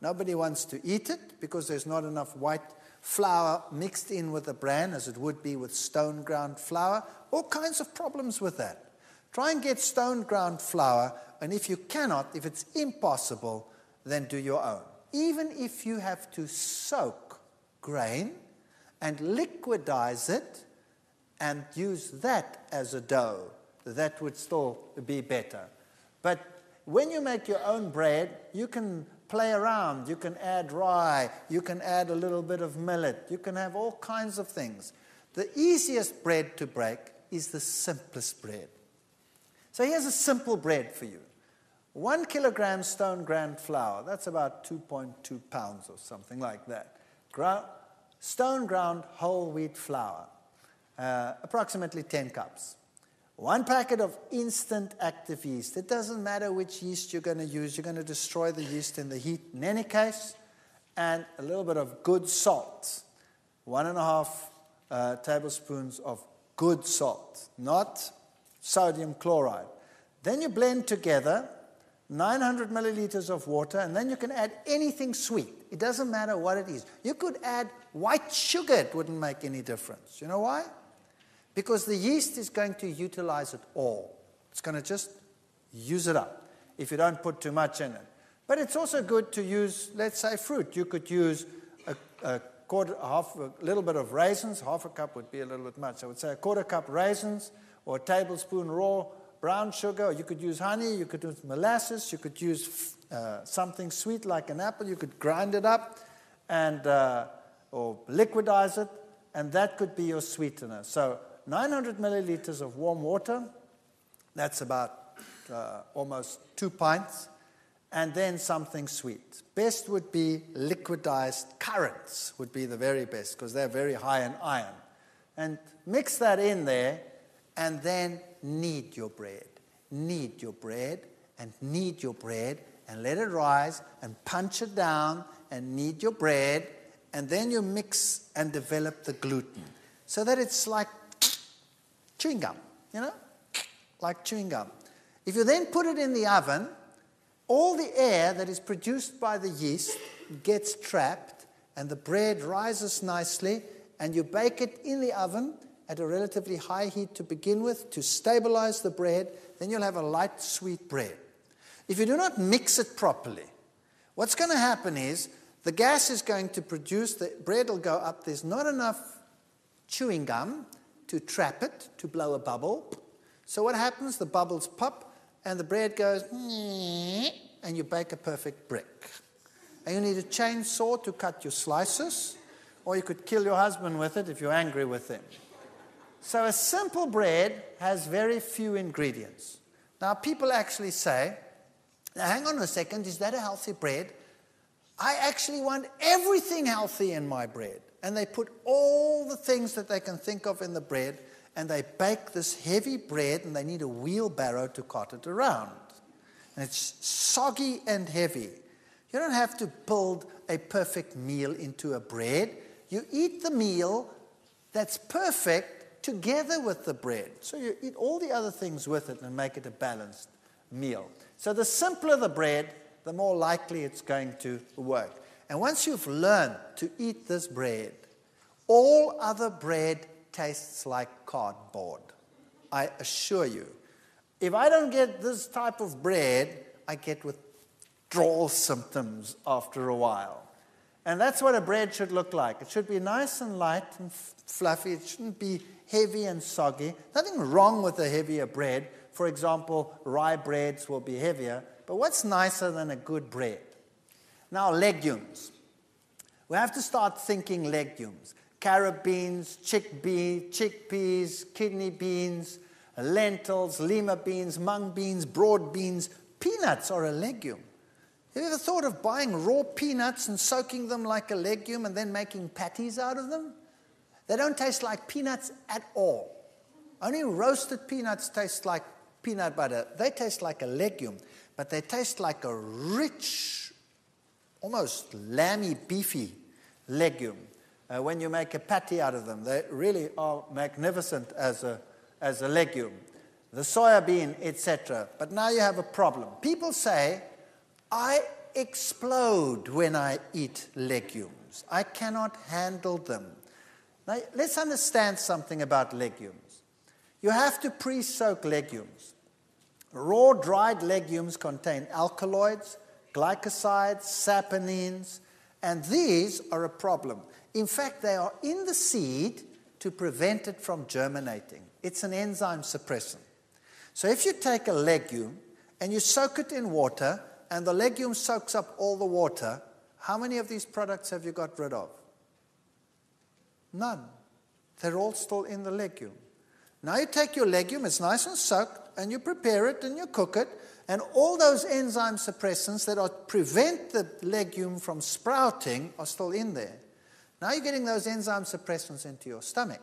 Nobody wants to eat it because there's not enough white flour mixed in with the bran as it would be with stone ground flour. All kinds of problems with that. Try and get stone ground flour, and if you cannot, if it's impossible, then do your own. Even if you have to soak grain and liquidize it and use that as a dough, that would still be better. But when you make your own bread, you can play around. You can add rye. You can add a little bit of millet. You can have all kinds of things. The easiest bread to break is the simplest bread. So here's a simple bread for you. 1 kilogram stone ground flour, that's about 2.2 pounds or something like that. Stone ground whole wheat flour, approximately 10 cups. 1 packet of instant active yeast. It doesn't matter which yeast you're going to use. You're going to destroy the yeast in the heat in any case. And a little bit of good salt. 1.5 tablespoons of good salt, not sodium chloride. Then you blend together 900 milliliters of water, and then you can add anything sweet. It doesn't matter what it is. You could add white sugar. It wouldn't make any difference. You know why? Because the yeast is going to utilize it all. It's going to just use it up if you don't put too much in it. But it's also good to use, let's say, fruit. You could use a little bit of raisins. Half a cup would be a little bit much. I would say a 1/4 cup raisins or a tablespoon raw brown sugar. Or you could use honey. You could use molasses. You could use something sweet like an apple. You could grind it up and or liquidize it, and that could be your sweetener. So 900 milliliters of warm water, that's about almost 2 pints, and then something sweet. Best would be liquidized currants would be the very best because they're very high in iron. And mix that in there, and then knead your bread. Knead your bread, and knead your bread, and let it rise, and punch it down, and knead your bread, and then you mix and develop the gluten so that it's like chewing gum, like chewing gum. If you then put it in the oven, all the air that is produced by the yeast gets trapped, and the bread rises nicely, and you bake it in the oven at a relatively high heat to begin with to stabilize the bread. Then you'll have a light, sweet bread. If you do not mix it properly, what's going to happen is the gas is going to produce, the bread will go up. There's not enough chewing gum to trap it, to blow a bubble. So what happens? The bubbles pop and the bread goes, and you bake a perfect brick. And you need a chainsaw to cut your slices, or you could kill your husband with it if you're angry with him. So a simple bread has very few ingredients. Now people actually say, now hang on a second, is that a healthy bread? I actually want everything healthy in my bread. And they put all the things that they can think of in the bread, and they bake this heavy bread, and they need a wheelbarrow to cart it around. And it's soggy and heavy. You don't have to build a perfect meal into a bread. You eat the meal that's perfect together with the bread. So you eat all the other things with it and make it a balanced meal. So the simpler the bread, the more likely it's going to work. And once you've learned to eat this bread, all other bread tastes like cardboard. I assure you. If I don't get this type of bread, I get withdrawal symptoms after a while. And that's what a bread should look like. It should be nice and light and fluffy. It shouldn't be heavy and soggy. Nothing wrong with a heavier bread. For example, rye breads will be heavier. But what's nicer than a good bread? Now, legumes. We have to start thinking legumes. Carrot beans, chickpeas, kidney beans, lentils, lima beans, mung beans, broad beans. Peanuts are a legume. Have you ever thought of buying raw peanuts and soaking them like a legume and then making patties out of them? They don't taste like peanuts at all. Only roasted peanuts taste like peanut butter. They taste like a legume, but they taste like a rich, almost lamby, beefy legume. When you make a patty out of them, they really are magnificent as a legume. The soya bean, etc. But now you have a problem. People say, I explode when I eat legumes. I cannot handle them. Now, let's understand something about legumes. You have to pre-soak legumes. Raw, dried legumes contain alkaloids, glycosides, saponins, and these are a problem. In fact, they are in the seed to prevent it from germinating. It's an enzyme suppressant. So if you take a legume and you soak it in water, and the legume soaks up all the water, how many of these products have you got rid of? None. They're all still in the legume. Now you take your legume, it's nice and soaked, and you prepare it and you cook it, and all those enzyme suppressants that prevent the legume from sprouting are still in there. Now you're getting those enzyme suppressants into your stomach,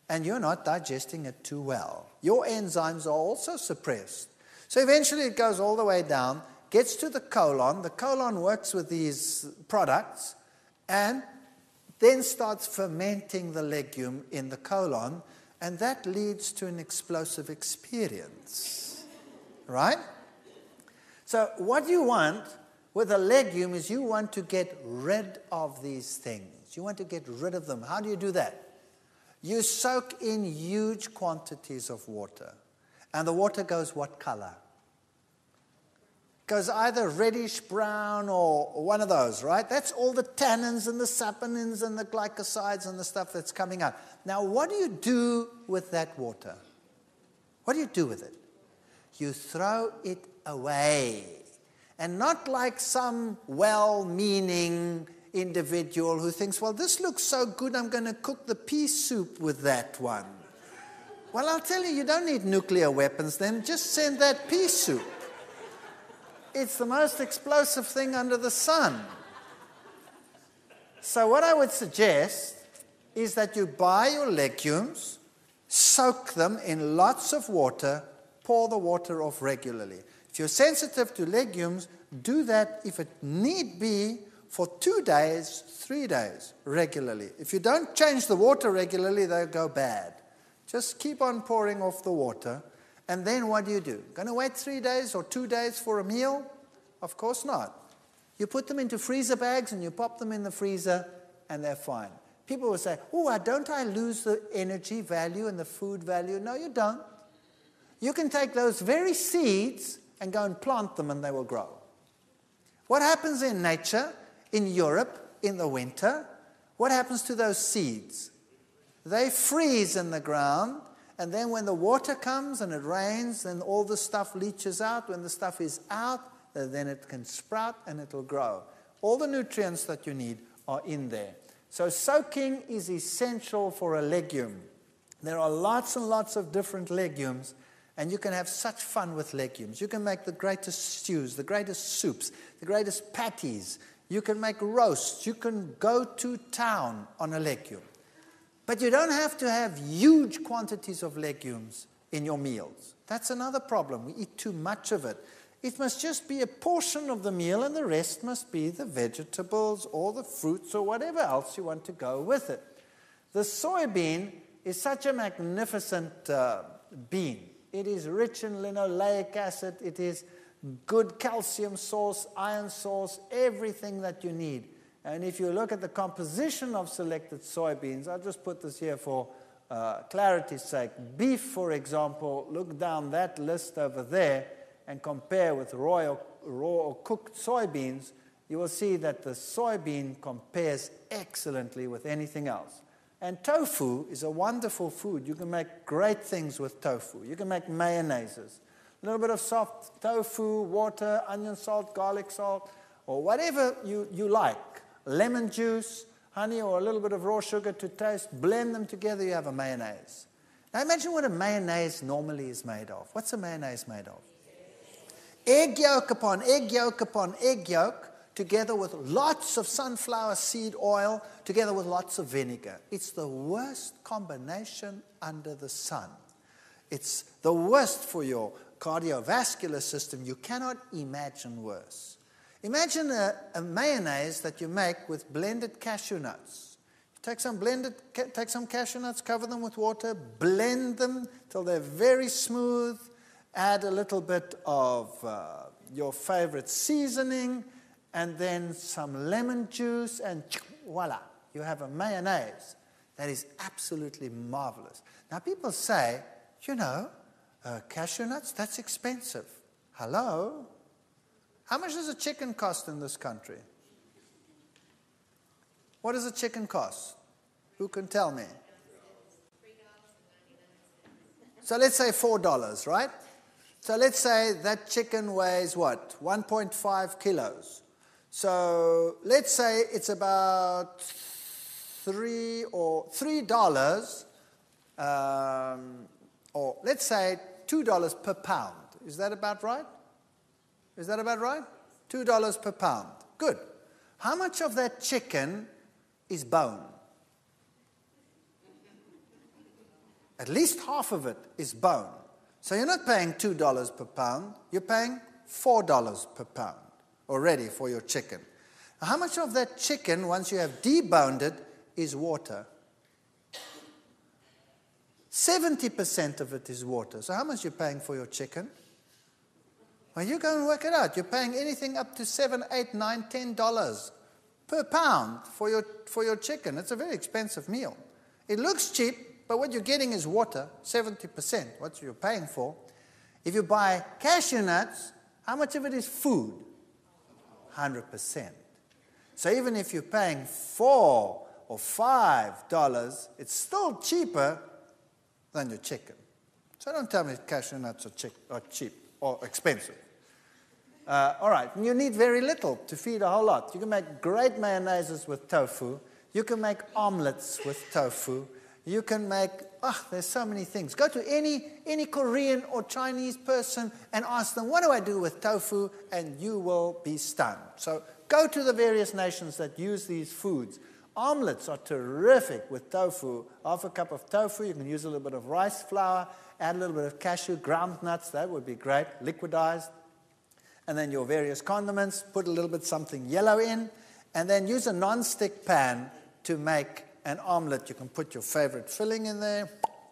and you're not digesting it too well. Your enzymes are also suppressed. So eventually it goes all the way down, gets to the colon. The colon works with these products and then starts fermenting the legume in the colon, and that leads to an explosive experience. Right? So what you want with a legume is you want to get rid of these things. You want to get rid of them. How do you do that? You soak in huge quantities of water. And the water goes what color? Goes either reddish brown or one of those, right? That's all the tannins and the saponins and the glycosides and the stuff that's coming out. Now, what do you do with that water? What do you do with it? You throw it away. And not like some well-meaning individual who thinks, well, this looks so good, I'm going to cook the pea soup with that one. Well, I'll tell you, you don't need nuclear weapons then. Just send that pea soup. It's the most explosive thing under the sun. So what I would suggest is that you buy your legumes, soak them in lots of water, pour the water off regularly. If you're sensitive to legumes, do that, if it need be, for 2 days, 3 days, regularly. If you don't change the water regularly, they'll go bad. Just keep on pouring off the water. And then what do? Going to wait 3 days or 2 days for a meal? Of course not. You put them into freezer bags and you pop them in the freezer and they're fine. People will say, oh, don't I lose the energy value and the food value? No, you don't. You can take those very seeds and go and plant them and they will grow. What happens in nature, in Europe, in the winter? What happens to those seeds? They freeze in the ground, and then when the water comes and it rains, then all the stuff leaches out. When the stuff is out, then it can sprout and it will grow. All the nutrients that you need are in there. So soaking is essential for a legume. There are lots and lots of different legumes, and you can have such fun with legumes. You can make the greatest stews, the greatest soups, the greatest patties. You can make roasts. You can go to town on a legume. But you don't have to have huge quantities of legumes in your meals. That's another problem. We eat too much of it. It must just be a portion of the meal, and the rest must be the vegetables or the fruits or whatever else you want to go with it. The soybean is such a magnificent bean. It is rich in linoleic acid. It is good calcium source, iron source, everything that you need. And if you look at the composition of selected soybeans, I'll just put this here for clarity's sake. Beef, for example, look down that list over there and compare with raw or cooked soybeans, you will see that the soybean compares excellently with anything else. And tofu is a wonderful food. You can make great things with tofu. You can make mayonnaises. A little bit of soft tofu, water, onion salt, garlic salt, or whatever you like. Lemon juice, honey, or a little bit of raw sugar to taste. Blend them together, you have a mayonnaise. Now imagine what a mayonnaise normally is made of. What's a mayonnaise made of? Egg yolk upon egg yolk upon egg yolk, together with lots of sunflower seed oil, together with lots of vinegar. It's the worst combination under the sun. It's the worst for your cardiovascular system. You cannot imagine worse. Imagine a mayonnaise that you make with blended cashew nuts. You take some cashew nuts, cover them with water, blend them till they're very smooth, add a little bit of your favorite seasoning, and then some lemon juice, and voila, you have a mayonnaise that is absolutely marvelous. Now people say, cashew nuts, that's expensive. Hello? How much does a chicken cost in this country? What does a chicken cost? Who can tell me? So let's say $4, right? So let's say that chicken weighs what? 1.5 kilos. So let's say it's about $3, or let's say $2 per pound. Is that about right? Is that about right? $2 per pound. Good. How much of that chicken is bone? At least half of it is bone. So you're not paying $2 per pound, you're paying $4 per pound already for your chicken. Now, how much of that chicken, once you have deboned it, is water? 70% of it is water. So how much are you paying for your chicken? Well, you go and work it out. You're paying anything up to $7, $8, $9, $10 per pound for your chicken. It's a very expensive meal. It looks cheap, but what you're getting is water, 70%, what you're paying for. If you buy cashew nuts, how much of it is food? 100%. So even if you're paying $4 or $5, it's still cheaper than your chicken. So don't tell me cashew nuts are cheap or expensive. All right, and you need very little to feed a whole lot. You can make great mayonnaises with tofu. You can make omelets with tofu. You can make, there's so many things. Go to any Korean or Chinese person and ask them, what do I do with tofu? And you will be stunned. So go to the various nations that use these foods. Omelets are terrific with tofu. Half a cup of tofu, you can use a little bit of rice flour, add a little bit of cashew, ground nuts, that would be great, liquidized. And then your various condiments, put a little bit something yellow in, and then use a non-stick pan to make an omelet. You can put your favorite filling in there,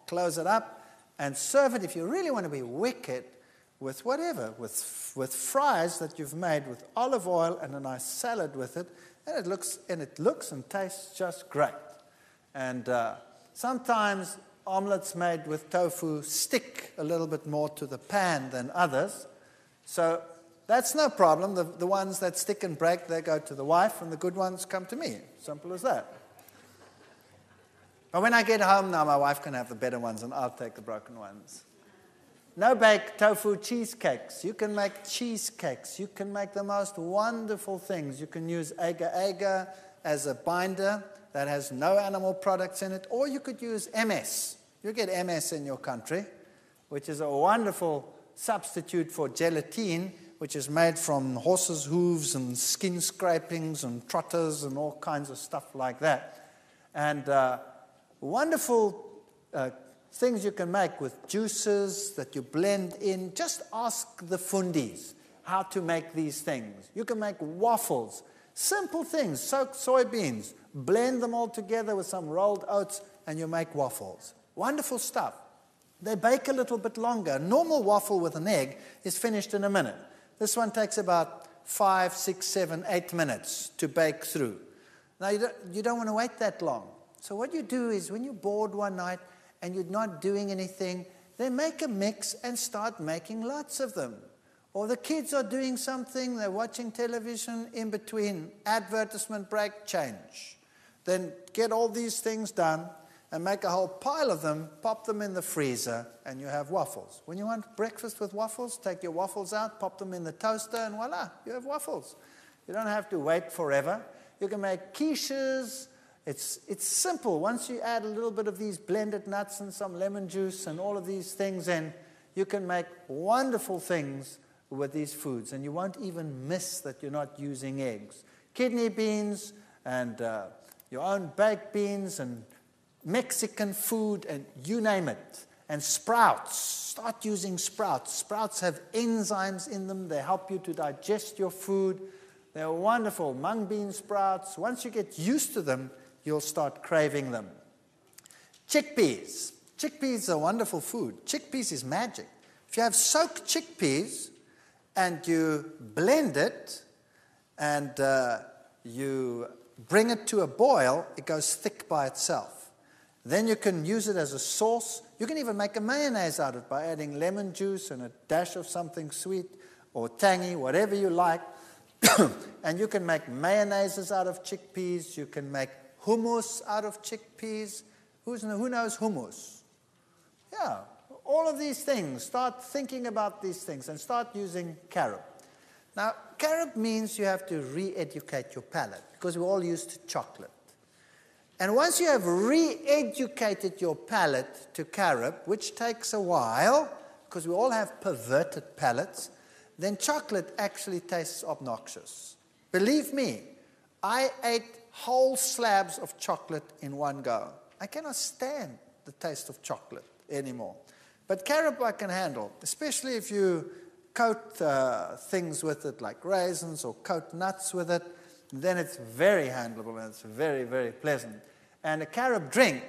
close it up, and serve it, if you really want to be wicked, with whatever, with fries that you've made with olive oil and a nice salad with it, and it looks and tastes just great. And sometimes omelets made with tofu stick a little bit more to the pan than others. So that's no problem. The ones that stick and break, they go to the wife, and the good ones come to me. Simple as that. But when I get home now, my wife can have the better ones, and I'll take the broken ones. No-bake tofu cheesecakes. You can make cheesecakes. You can make the most wonderful things. You can use agar-agar as a binder that has no animal products in it, or you could use MS. You get MS in your country, which is a wonderful substitute for gelatine, which is made from horses' hooves and skin scrapings and trotters and all kinds of stuff like that. And wonderful things you can make with juices that you blend in. Just ask the fundis how to make these things. You can make waffles. Simple things. Soak soybeans. Blend them all together with some rolled oats, and you make waffles. Wonderful stuff. They bake a little bit longer. A normal waffle with an egg is finished in a minute. This one takes about 5, 6, 7, 8 minutes to bake through. Now, you don't want to wait that long. So what you do is when you're bored one night and you're not doing anything, then make a mix and start making lots of them. Or the kids are doing something, they're watching television, in between advertisement break, change. Then get all these things done and make a whole pile of them, pop them in the freezer, and you have waffles. When you want breakfast with waffles, take your waffles out, pop them in the toaster, and voila, you have waffles. You don't have to wait forever. You can make quiches. It's simple. Once you add a little bit of these blended nuts and some lemon juice and all of these things in, you can make wonderful things with these foods, and you won't even miss that you're not using eggs. Kidney beans and your own baked beans and Mexican food and you name it. And sprouts. Start using sprouts. Sprouts have enzymes in them. They help you to digest your food. They're wonderful. Mung bean sprouts. Once you get used to them, you'll start craving them. Chickpeas. Chickpeas are wonderful food. Chickpeas is magic. If you have soaked chickpeas and you blend it and you bring it to a boil, it goes thick by itself. Then you can use it as a sauce. You can even make a mayonnaise out of it by adding lemon juice and a dash of something sweet or tangy, whatever you like. And you can make mayonnaises out of chickpeas. You can make hummus out of chickpeas. Who knows hummus? Yeah, all of these things. Start thinking about these things and start using carob. Now, carob means you have to re-educate your palate because we're all used to chocolate. And once you have re-educated your palate to carob, which takes a while because we all have perverted palates, then chocolate actually tastes obnoxious. Believe me, I ate whole slabs of chocolate in one go. I cannot stand the taste of chocolate anymore. But carob I can handle, especially if you coat things with it like raisins or coat nuts with it, then it's very handleable and it's very, very pleasant. And a carob drink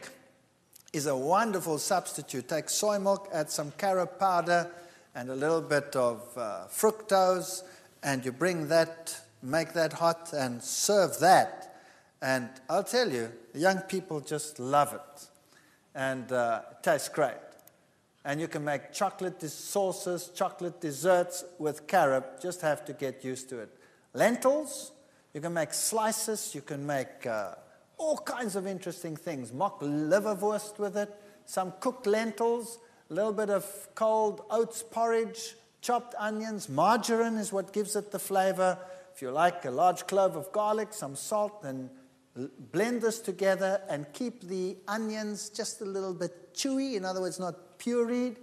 is a wonderful substitute. Take soy milk, add some carob powder and a little bit of fructose, and you bring that, make that hot and serve that. And I'll tell you, the young people just love it. And it tastes great. And you can make chocolate sauces, chocolate desserts with carob. Just have to get used to it. Lentils, you can make slices. You can make all kinds of interesting things. Mock liverwurst with it, some cooked lentils, a little bit of cold oats porridge, chopped onions. Margarine is what gives it the flavor. If you like, a large clove of garlic, some salt, and blend this together and keep the onions just a little bit chewy, in other words, not pureed,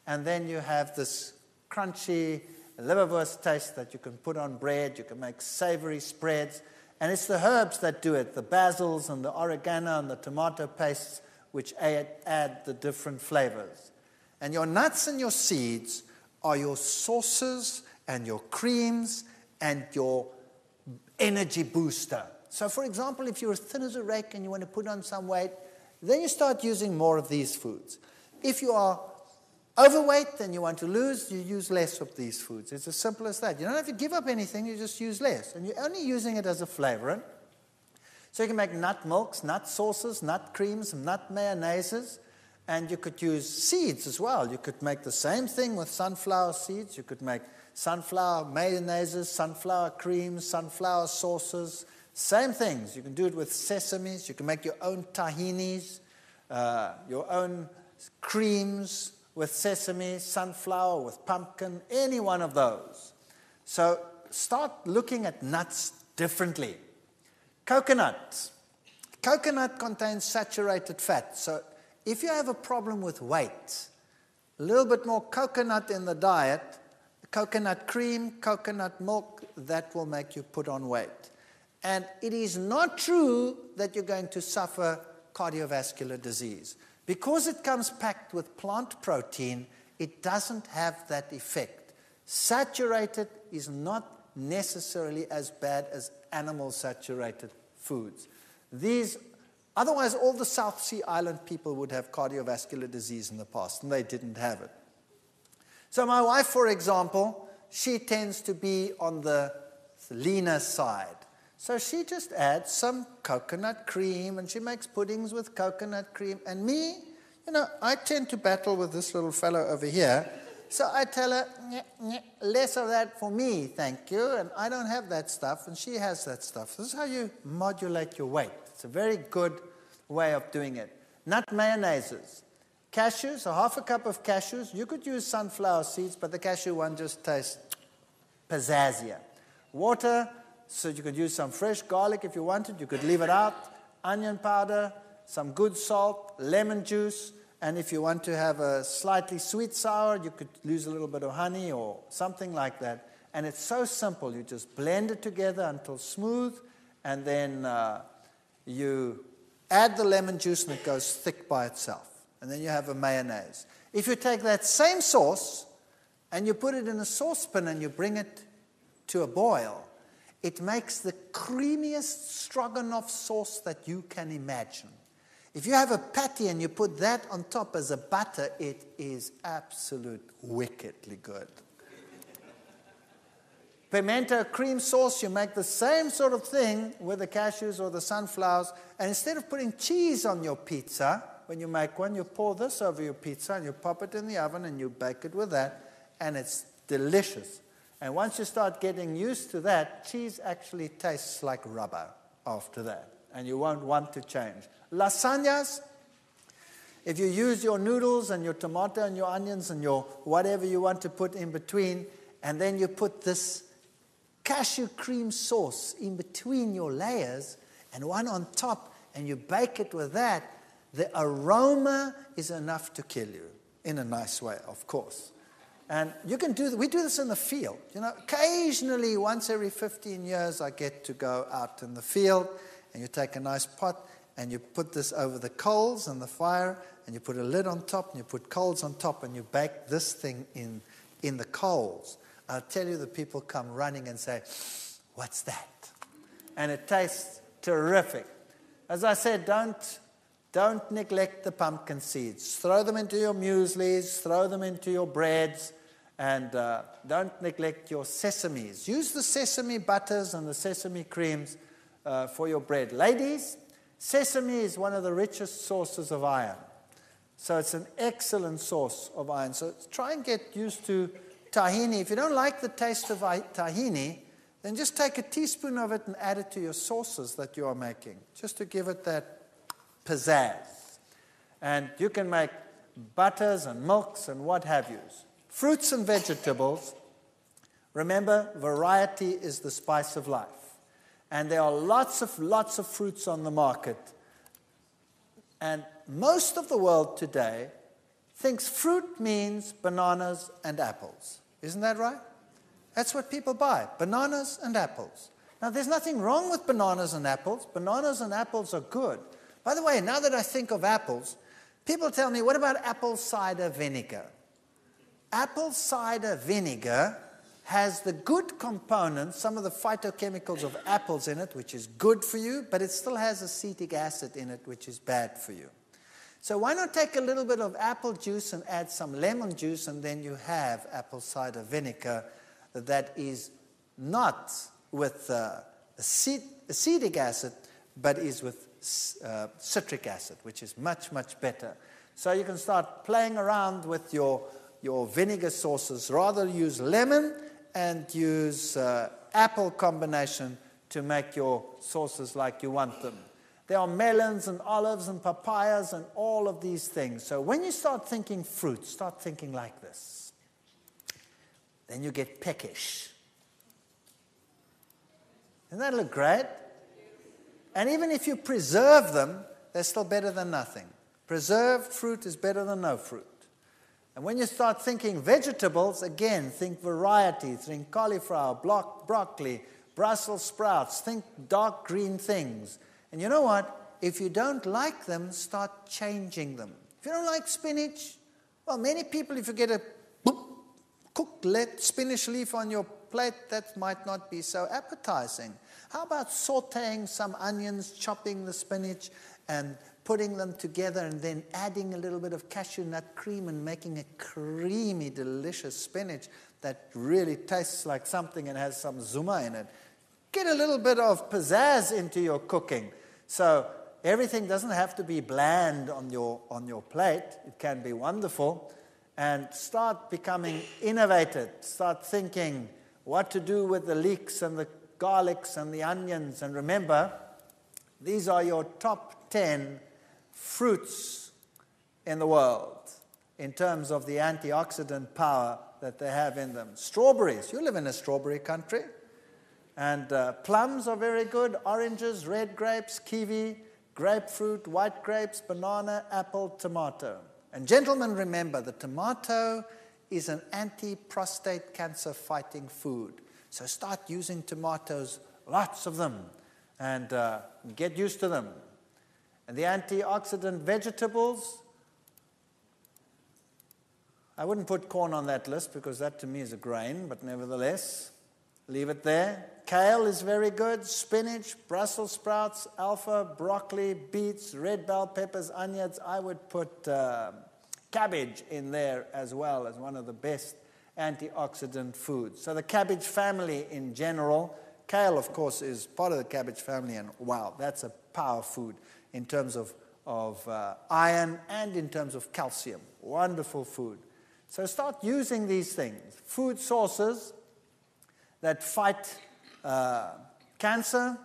and then you have this crunchy liverwurst taste that you can put on bread. You can make savory spreads, and it's the herbs that do it, the basils and the oregano and the tomato pastes, which add the different flavors. And your nuts and your seeds are your sauces and your creams and your energy booster. So, for example, if you're as thin as a rake and you want to put on some weight, then you start using more of these foods. If you are overweight and you want to lose, you use less of these foods. It's as simple as that. You don't have to give up anything, you just use less. And you're only using it as a flavorant. So you can make nut milks, nut sauces, nut creams, nut mayonnaises, and you could use seeds as well. You could make the same thing with sunflower seeds. You could make sunflower mayonnaises, sunflower creams, sunflower sauces, same things. You can do it with sesames. You can make your own tahinis, your own creams with sesame, sunflower, with pumpkin, any one of those. So start looking at nuts differently. Coconut. Coconut contains saturated fat. So if you have a problem with weight, a little bit more coconut in the diet, coconut cream, coconut milk, that will make you put on weight. And it is not true that you're going to suffer cardiovascular disease. Because it comes packed with plant protein, it doesn't have that effect. Saturated is not necessarily as bad as animal-saturated foods. Otherwise, all the South Sea Island people would have cardiovascular disease in the past, and they didn't have it. So my wife, for example, she tends to be on the leaner side. So she just adds some coconut cream, and she makes puddings with coconut cream. And me, I tend to battle with this little fellow over here. So I tell her, less of that for me, thank you. And I don't have that stuff, and she has that stuff. This is how you modulate your weight. It's a very good way of doing it. Nut mayonnaises. Cashews, so half a cup of cashews. You could use sunflower seeds, but the cashew one just tastes pizzazzier. Water. So you could use some fresh garlic if you wanted. You could leave it out. Onion powder, some good salt, lemon juice. And if you want to have a slightly sweet sour, you could use a little bit of honey or something like that. And it's so simple. You just blend it together until smooth. And then you add the lemon juice and it goes thick by itself. And then you have a mayonnaise. If you take that same sauce and you put it in a saucepan and you bring it to a boil, it makes the creamiest stroganoff sauce that you can imagine. If you have a patty and you put that on top as a butter, it is absolute wickedly good. Pimento cream sauce, you make the same sort of thing with the cashews or the sunflowers, and instead of putting cheese on your pizza, when you make one, you pour this over your pizza and you pop it in the oven and you bake it with that, and it's delicious. And once you start getting used to that, cheese actually tastes like rubber after that. And you won't want to change. Lasagnas, if you use your noodles and your tomato and your onions and your whatever you want to put in between, and then you put this cashew cream sauce in between your layers and one on top, and you bake it with that, the aroma is enough to kill you. In a nice way, of course. And we do this in the field. Occasionally, once every 15 years, I get to go out in the field, and you take a nice pot, and you put this over the coals and the fire, and you put a lid on top, and you put coals on top, and you bake this thing in the coals. I'll tell you, the people come running and say, "What's that?" And it tastes terrific. As I said, don't neglect the pumpkin seeds. Throw them into your mueslis, throw them into your breads, and don't neglect your sesames. Use the sesame butters and the sesame creams for your bread. Ladies, sesame is one of the richest sources of iron. So it's an excellent source of iron. So try and get used to tahini. If you don't like the taste of tahini, then just take a teaspoon of it and add it to your sauces that you are making, just to give it that pizzazz. And you can make butters and milks and what have yous. Fruits and vegetables. Remember, variety is the spice of life. And there are lots of fruits on the market. And most of the world today thinks fruit means bananas and apples. Isn't that right? That's what people buy, bananas and apples. Now, there's nothing wrong with bananas and apples. Bananas and apples are good. By the way, now that I think of apples, people tell me, what about apple cider vinegar? Apple cider vinegar has the good components, some of the phytochemicals of apples in it, which is good for you, but it still has acetic acid in it, which is bad for you. So why not take a little bit of apple juice and add some lemon juice, and then you have apple cider vinegar that is not with acetic acid, but is with citric acid, which is much, much better. So you can start playing around with your vinegar sauces. Rather use lemon and use apple combination to make your sauces like you want them. There are melons and olives and papayas and all of these things. So when you start thinking fruit, start thinking like this. Then you get peckish. Doesn't that look great? And even if you preserve them, they're still better than nothing. Preserved fruit is better than no fruit. And when you start thinking vegetables, again, think variety. Think cauliflower, broccoli, Brussels sprouts. Think dark green things. And you know what? If you don't like them, start changing them. If you don't like spinach, well, many people, if you get a cooked spinach leaf on your plate, that might not be so appetizing. How about sauteing some onions, chopping the spinach, and putting them together, and then adding a little bit of cashew nut cream and making a creamy, delicious spinach that really tastes like something and has some zuma in it. Get a little bit of pizzazz into your cooking. So everything doesn't have to be bland on your plate. It can be wonderful. And start becoming innovative. Start thinking what to do with the leeks and the garlics and the onions. And remember, these are your top 10 fruits in the world in terms of the antioxidant power that they have in them. Strawberries. You live in a strawberry country. And plums are very good. Oranges, red grapes, kiwi, grapefruit, white grapes, banana, apple, tomato. And gentlemen, remember, the tomato is an anti-prostate cancer fighting food. So start using tomatoes, lots of them, and get used to them. And the antioxidant vegetables, I wouldn't put corn on that list because that to me is a grain, but nevertheless, leave it there. Kale is very good. Spinach, Brussels sprouts, alpha, broccoli, beets, red bell peppers, onions. I would put cabbage in there as well as one of the best antioxidant foods. So the cabbage family in general, kale of course is part of the cabbage family, and wow, that's a power food in terms of iron and in terms of calcium. Wonderful food. So start using these things. Food sources that fight cancer.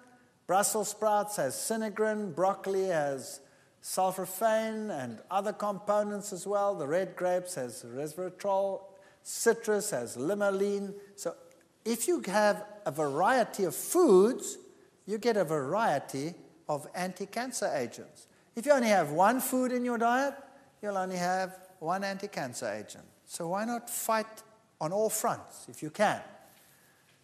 Brussels sprouts has sinigrin, broccoli has sulforaphane and other components as well. The red grapes has resveratrol. Citrus has limonene. So if you have a variety of foods, you get a variety of anti-cancer agents. If you only have one food in your diet, you'll only have one anti-cancer agent. So why not fight on all fronts if you can?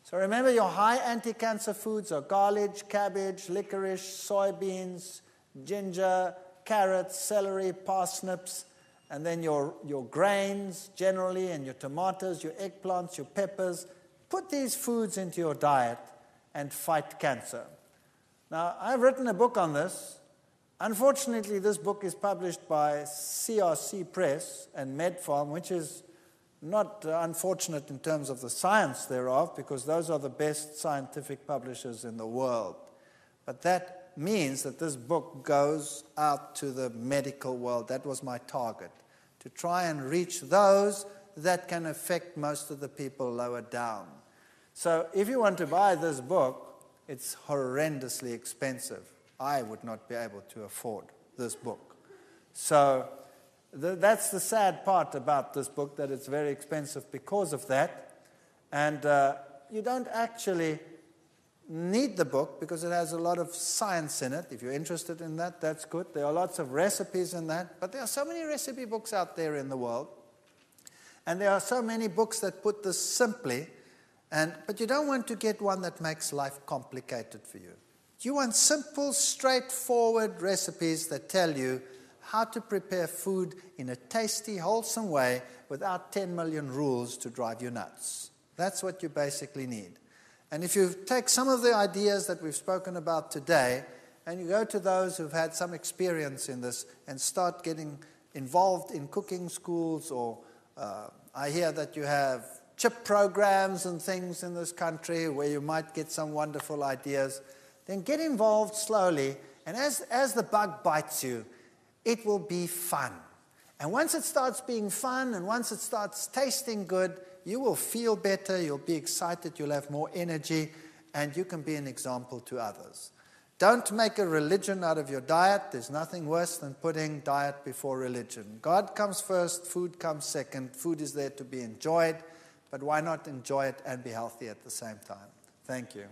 So remember, your high anti-cancer foods are garlic, cabbage, licorice, soybeans, ginger, carrots, celery, parsnips, and then your grains generally, and your tomatoes, your eggplants, your peppers. Put these foods into your diet and fight cancer. Now, I've written a book on this. Unfortunately, this book is published by CRC Press and MedFarm, which is not unfortunate in terms of the science thereof, because those are the best scientific publishers in the world. But that means that this book goes out to the medical world. That was my target, to try and reach those that can affect most of the people lower down. So if you want to buy this book, it's horrendously expensive. I would not be able to afford this book. So that's the sad part about this book, that it's very expensive because of that. And you don't actually need the book because it has a lot of science in it. If you're interested in that, that's good. There are lots of recipes in that. But there are so many recipe books out there in the world. And there are so many books that put this simply. But you don't want to get one that makes life complicated for you. You want simple, straightforward recipes that tell you how to prepare food in a tasty, wholesome way without 10 million rules to drive you nuts. That's what you basically need. And if you take some of the ideas that we've spoken about today, and you go to those who've had some experience in this and start getting involved in cooking schools, or I hear that you have chip programs and things in this country where you might get some wonderful ideas. then get involved slowly. And as the bug bites you, it will be fun. And once it starts being fun and once it starts tasting good, you will feel better, you'll be excited, you'll have more energy, and you can be an example to others. Don't make a religion out of your diet. There's nothing worse than putting diet before religion. God comes first, food comes second. Food is there to be enjoyed, but why not enjoy it and be healthy at the same time? Thank you.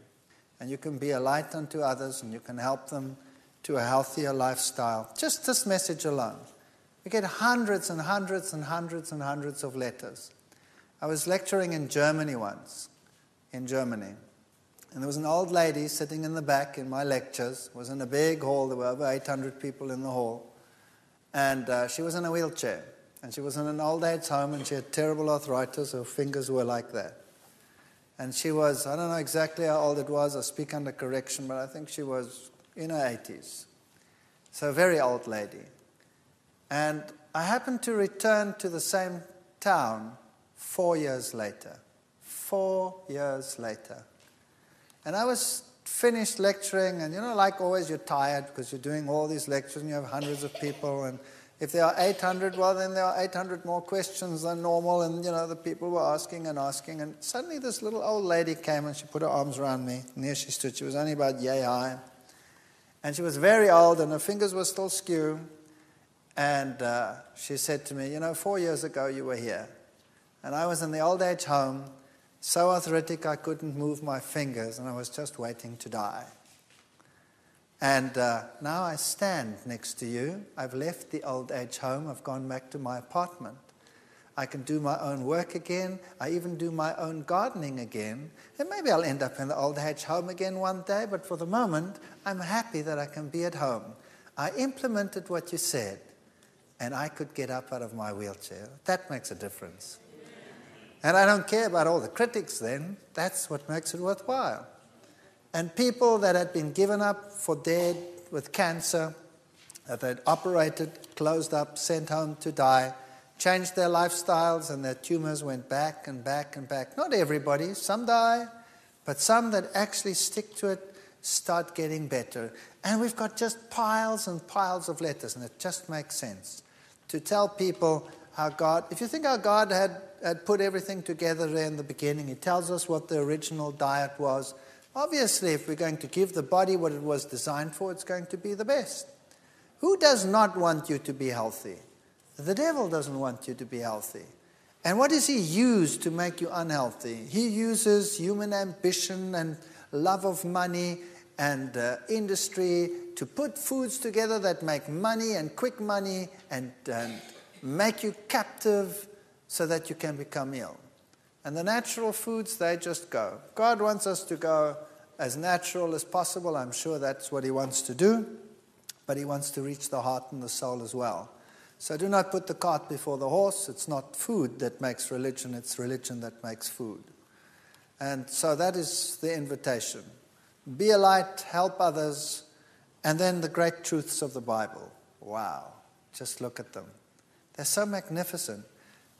And you can be a light unto others, and you can help them to a healthier lifestyle. Just this message alone. We get hundreds and hundreds and hundreds and hundreds of letters. I was lecturing in Germany once, and there was an old lady sitting in the back in my lectures. It was in a big hall. There were over 800 people in the hall. And she was in a wheelchair. And she was in an old age home, and she had terrible arthritis. Her fingers were like that. And she was, I don't know exactly how old it was. I speak under correction, but I think she was in her 80s. So a very old lady. And I happened to return to the same town 4 years later. 4 years later. And I was finished lecturing, and like always, you're tired because you're doing all these lectures and you have hundreds of people. And if there are 800, well, then there are 800 more questions than normal. And, the people were asking and asking. And suddenly this little old lady came and she put her arms around me. And there she stood. She was only about yay high. And she was very old and her fingers were still skew. And she said to me, 4 years ago you were here. And I was in the old age home, so arthritic I couldn't move my fingers, and I was just waiting to die. And now I stand next to you. I've left the old age home. I've gone back to my apartment. I can do my own work again. I even do my own gardening again. And maybe I'll end up in the old age home again one day, but for the moment, I'm happy that I can be at home. I implemented what you said, and I could get up out of my wheelchair. That makes a difference. And I don't care about all the critics then. That's what makes it worthwhile. And people that had been given up for dead with cancer, that they'd operated, closed up, sent home to die, changed their lifestyles, and their tumors went back and back and back. Not everybody, some die, but some that actually stick to it start getting better. And we've got just piles and piles of letters, and it just makes sense to tell people how God, if you think how God had put everything together there in the beginning, He tells us what the original diet was. Obviously, if we're going to give the body what it was designed for, it's going to be the best. Who does not want you to be healthy? The devil doesn't want you to be healthy. And what does he use to make you unhealthy? He uses human ambition and love of money and industry to put foods together that make money and quick money and make you captive so that you can become ill. And the natural foods, they just go. God wants us to go as natural as possible. I'm sure that's what He wants to do. But He wants to reach the heart and the soul as well. So do not put the cart before the horse. It's not food that makes religion. It's religion that makes food. And so that is the invitation. Be a light, help others, and then the great truths of the Bible. Wow. Just look at them. They're so magnificent.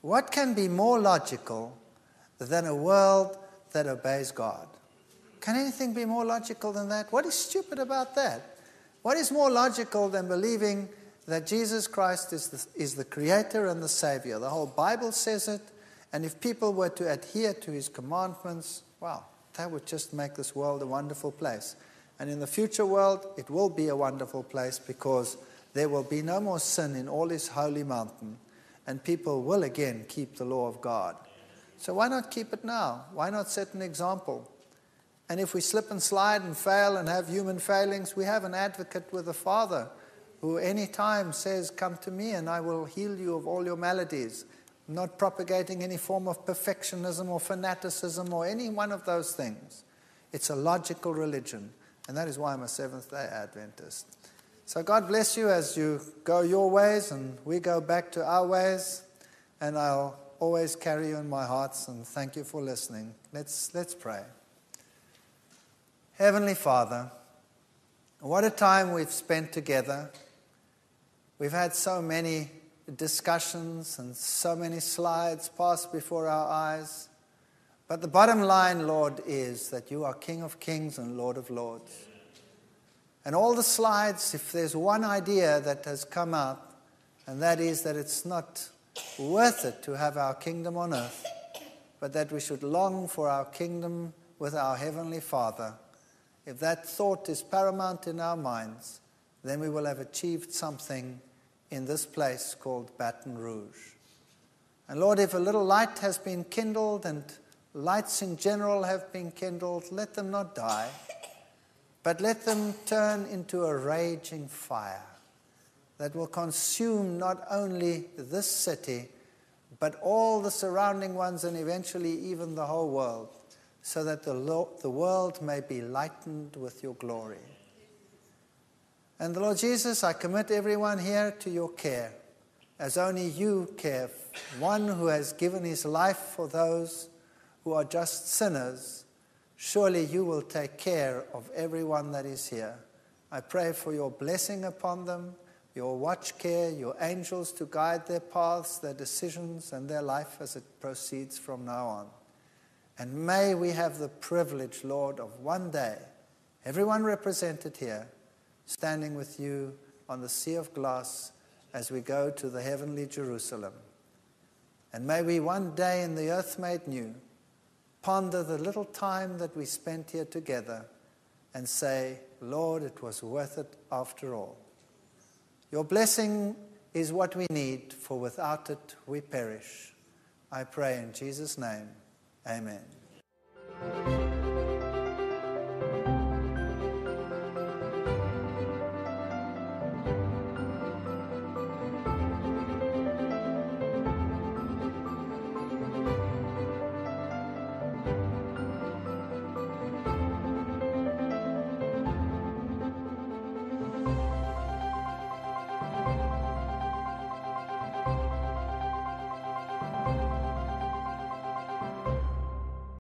What can be more logical than a world that obeys God? Can anything be more logical than that? What is stupid about that? What is more logical than believing that Jesus Christ is the Creator and the Savior? The whole Bible says it, and if people were to adhere to His commandments, wow, that would just make this world a wonderful place. And in the future world, it will be a wonderful place because there will be no more sin in all His holy mountain, and people will again keep the law of God. So why not keep it now? Why not set an example? And if we slip and slide and fail and have human failings, we have an advocate with the Father who any time says, come to me and I will heal you of all your maladies. I'm not propagating any form of perfectionism or fanaticism or any one of those things. It's a logical religion, and that is why I'm a Seventh-day Adventist. So God bless you as you go your ways and we go back to our ways, and I'll always carry you in my hearts, and thank you for listening. Let's pray. Heavenly Father, what a time we've spent together. We've had so many discussions and so many slides pass before our eyes. But the bottom line, Lord, is that you are King of Kings and Lord of Lords. And all the slides, if there's one idea that has come out, and that is that it's not worth it to have our kingdom on earth, but that we should long for our kingdom with our Heavenly Father. If that thought is paramount in our minds, then we will have achieved something in this place called Baton Rouge. And Lord, if a little light has been kindled and lights in general have been kindled, let them not die, but let them turn into a raging fire that will consume not only this city, but all the surrounding ones and eventually even the whole world, so that the world may be lightened with your glory. And Lord Jesus, I commit everyone here to your care, as only you care. One who has given his life for those who are just sinners, surely you will take care of everyone that is here. I pray for your blessing upon them, your watch care, your angels to guide their paths, their decisions, and their life as it proceeds from now on. And may we have the privilege, Lord, of one day, everyone represented here, standing with you on the sea of glass as we go to the heavenly Jerusalem. And may we one day in the earth made new ponder the little time that we spent here together and say, Lord, it was worth it after all. Your blessing is what we need, for without it we perish. I pray in Jesus' name, amen.